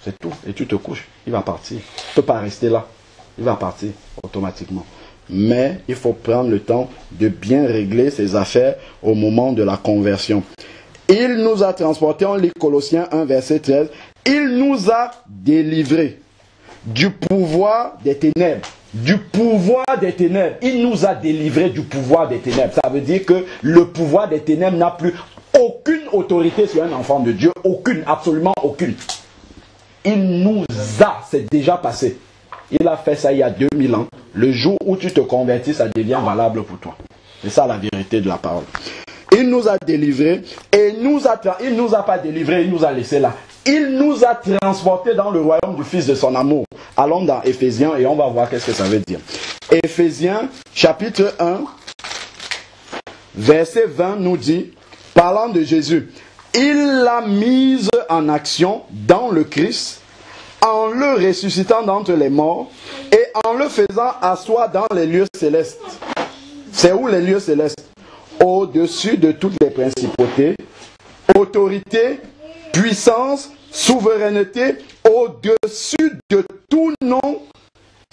c'est tout, et tu te couches, il va partir. Tu ne peux pas rester là, il va partir automatiquement. Mais il faut prendre le temps de bien régler ses affaires au moment de la conversion. Il nous a transportés, on lit Colossiens 1, verset 13, il nous a délivrés du pouvoir des ténèbres. Du pouvoir des ténèbres. Il nous a délivrés du pouvoir des ténèbres. Ça veut dire que le pouvoir des ténèbres n'a plus aucune autorité sur un enfant de Dieu. Aucune, absolument aucune. Il nous a, c'est déjà passé. Il a fait ça il y a 2000 ans. Le jour où tu te convertis, ça devient valable pour toi. C'est ça la vérité de la parole. Il nous a délivrés et il nous a pas délivrés, il nous a laissés là. Il nous a transportés dans le royaume du Fils de son amour. Allons dans Éphésiens et on va voir qu'est-ce que ça veut dire. Éphésiens chapitre 1, verset 20 nous dit, parlant de Jésus, il l'a mise en action dans le Christ, en le ressuscitant d'entre les morts et en le faisant asseoir dans les lieux célestes. C'est où les lieux célestes? Au-dessus de toutes les principautés, autorité, puissance, souveraineté, au-dessus de tout nom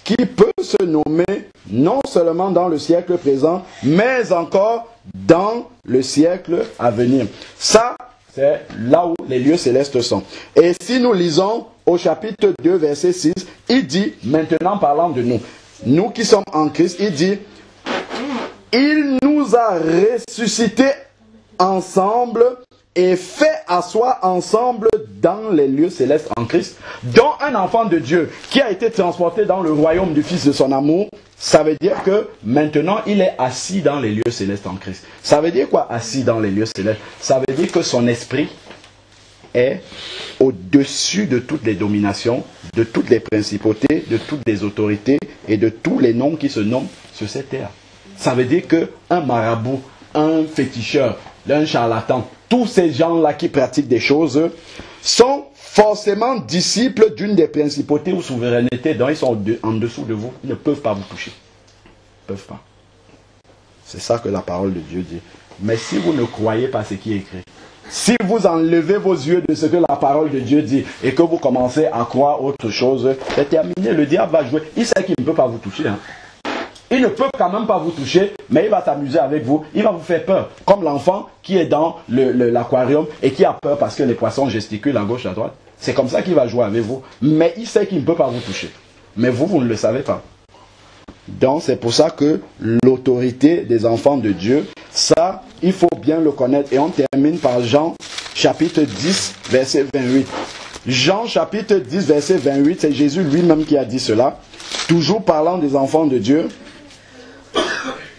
qui peut se nommer non seulement dans le siècle présent, mais encore dans le siècle à venir. Ça, c'est là où les lieux célestes sont. Et si nous lisons au chapitre 2, verset 6, il dit, maintenant parlant de nous, nous qui sommes en Christ, il dit, il nous a ressuscités ensemble et fait asseoir ensemble dans les lieux célestes en Christ, dont un enfant de Dieu qui a été transporté dans le royaume du Fils de son amour. Ça veut dire que maintenant il est assis dans les lieux célestes en Christ. Ça veut dire quoi, assis dans les lieux célestes? Ça veut dire que son esprit est au-dessus de toutes les dominations, de toutes les principautés, de toutes les autorités et de tous les noms qui se nomment sur cette terre. Ça veut dire qu'un marabout, un féticheur, un charlatan, tous ces gens-là qui pratiquent des choses sont forcément disciples d'une des principautés ou souverainetés dont ils sont en dessous de vous. Ils ne peuvent pas vous toucher. Ils ne peuvent pas. C'est ça que la parole de Dieu dit. Mais si vous ne croyez pas ce qui est écrit, Si vous enlevez vos yeux de ce que la parole de Dieu dit et que vous commencez à croire autre chose, c'est terminé, le diable va jouer. Il sait qu'il ne peut pas vous toucher. Hein. Il ne peut quand même pas vous toucher, mais il va s'amuser avec vous, il va vous faire peur. Comme l'enfant qui est dans l'aquarium et qui a peur parce que les poissons gesticulent à gauche, à droite. C'est comme ça qu'il va jouer avec vous. Mais il sait qu'il ne peut pas vous toucher. Mais vous ne le savez pas. Donc c'est pour ça que l'autorité des enfants de Dieu, ça, il faut bien le connaître. Et on termine par Jean chapitre 10, verset 28. Jean chapitre 10, verset 28, c'est Jésus lui-même qui a dit cela. Toujours parlant des enfants de Dieu.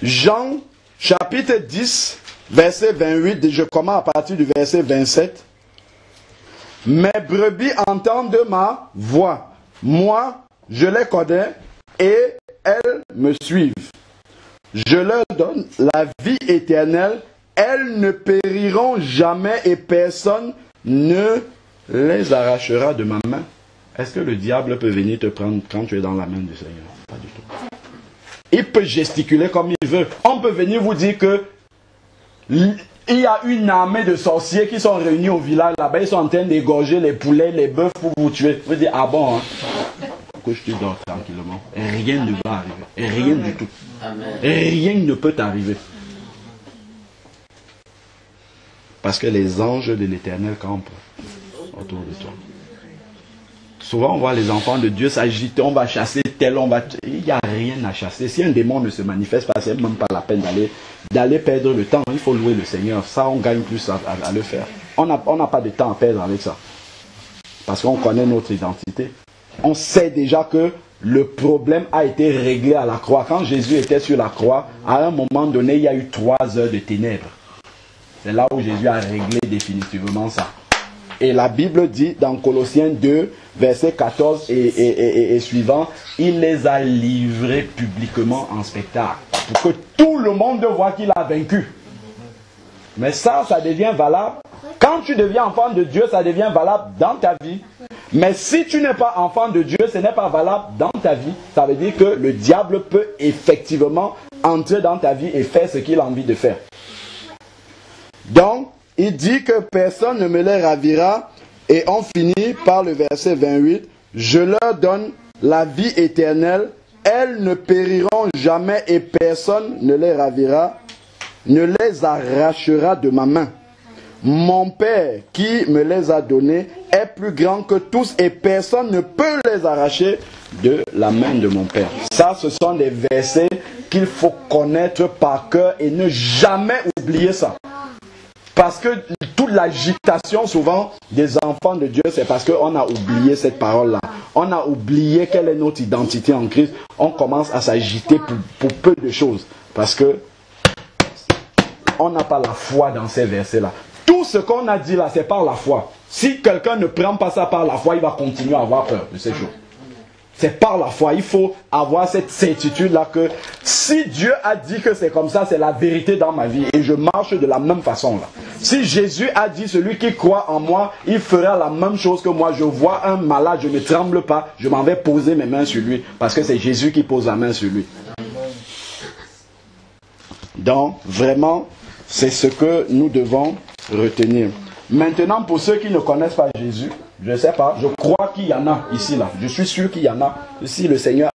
Jean chapitre 10, verset 28, je commence à partir du verset 27. Mes brebis entendent ma voix. Moi, je les connais et elles me suivent. Je leur donne la vie éternelle. Elles ne périront jamais et personne ne les arrachera de ma main. Est-ce que le diable peut venir te prendre quand tu es dans la main du Seigneur? Pas du tout. Il peut gesticuler comme il veut. On peut venir vous dire que il y a une armée de sorciers qui sont réunis au village là-bas. Ils sont en train d'égorger les poulets, les bœufs pour vous tuer. Vous dites, ah bon, hein? Couche, tu dors tranquillement. Et rien ne va arriver. Et rien du tout. Et rien ne peut t'arriver. Parce que les anges de l'Éternel campent autour de toi. Souvent, on voit les enfants de Dieu s'agiter, on va chasser tel, il n'y a rien à chasser. Si un démon ne se manifeste pas, c'est même pas la peine d'aller perdre le temps. Il faut louer le Seigneur. Ça, on gagne plus à le faire. On n'a pas de temps à perdre avec ça. Parce qu'on connaît notre identité. On sait déjà que le problème a été réglé à la croix. Quand Jésus était sur la croix, à un moment donné, il y a eu 3 heures de ténèbres. C'est là où Jésus a réglé définitivement ça. Et la Bible dit dans Colossiens 2, verset 14 et suivant, il les a livrés publiquement en spectacle. Pour que tout le monde voit qu'il a vaincu. Mais ça devient valable. Quand tu deviens enfant de Dieu, ça devient valable dans ta vie. Mais si tu n'es pas enfant de Dieu, ce n'est pas valable dans ta vie. Ça veut dire que le diable peut effectivement entrer dans ta vie et faire ce qu'il a envie de faire. Donc, il dit que personne ne me les ravira. Et on finit par le verset 28. Je leur donne la vie éternelle. Elles ne périront jamais et personne ne les ravira, ne les arrachera de ma main. Mon Père qui me les a donnés est plus grand que tous et personne ne peut les arracher de la main de mon Père. Ça, ce sont des versets qu'il faut connaître par cœur et ne jamais oublier ça. Parce que toute l'agitation souvent des enfants de Dieu, c'est parce qu'on a oublié cette parole-là. On a oublié quelle est notre identité en Christ. On commence à s'agiter pour peu de choses. Parce que on n'a pas la foi dans ces versets-là. Tout ce qu'on a dit là, c'est par la foi. Si quelqu'un ne prend pas ça par la foi, il va continuer à avoir peur de ces choses. C'est par la foi. Il faut avoir cette certitude-là que si Dieu a dit que c'est comme ça, c'est la vérité dans ma vie. Et je marche de la même façon là. Si Jésus a dit, celui qui croit en moi, il fera la même chose que moi. Je vois un malade, je ne tremble pas. Je m'en vais poser mes mains sur lui. Parce que c'est Jésus qui pose la main sur lui. Donc, vraiment, c'est ce que nous devons retenir. Maintenant, pour ceux qui ne connaissent pas Jésus, je ne sais pas, je crois qu'il y en a ici, là. Je suis sûr qu'il y en a. Si le Seigneur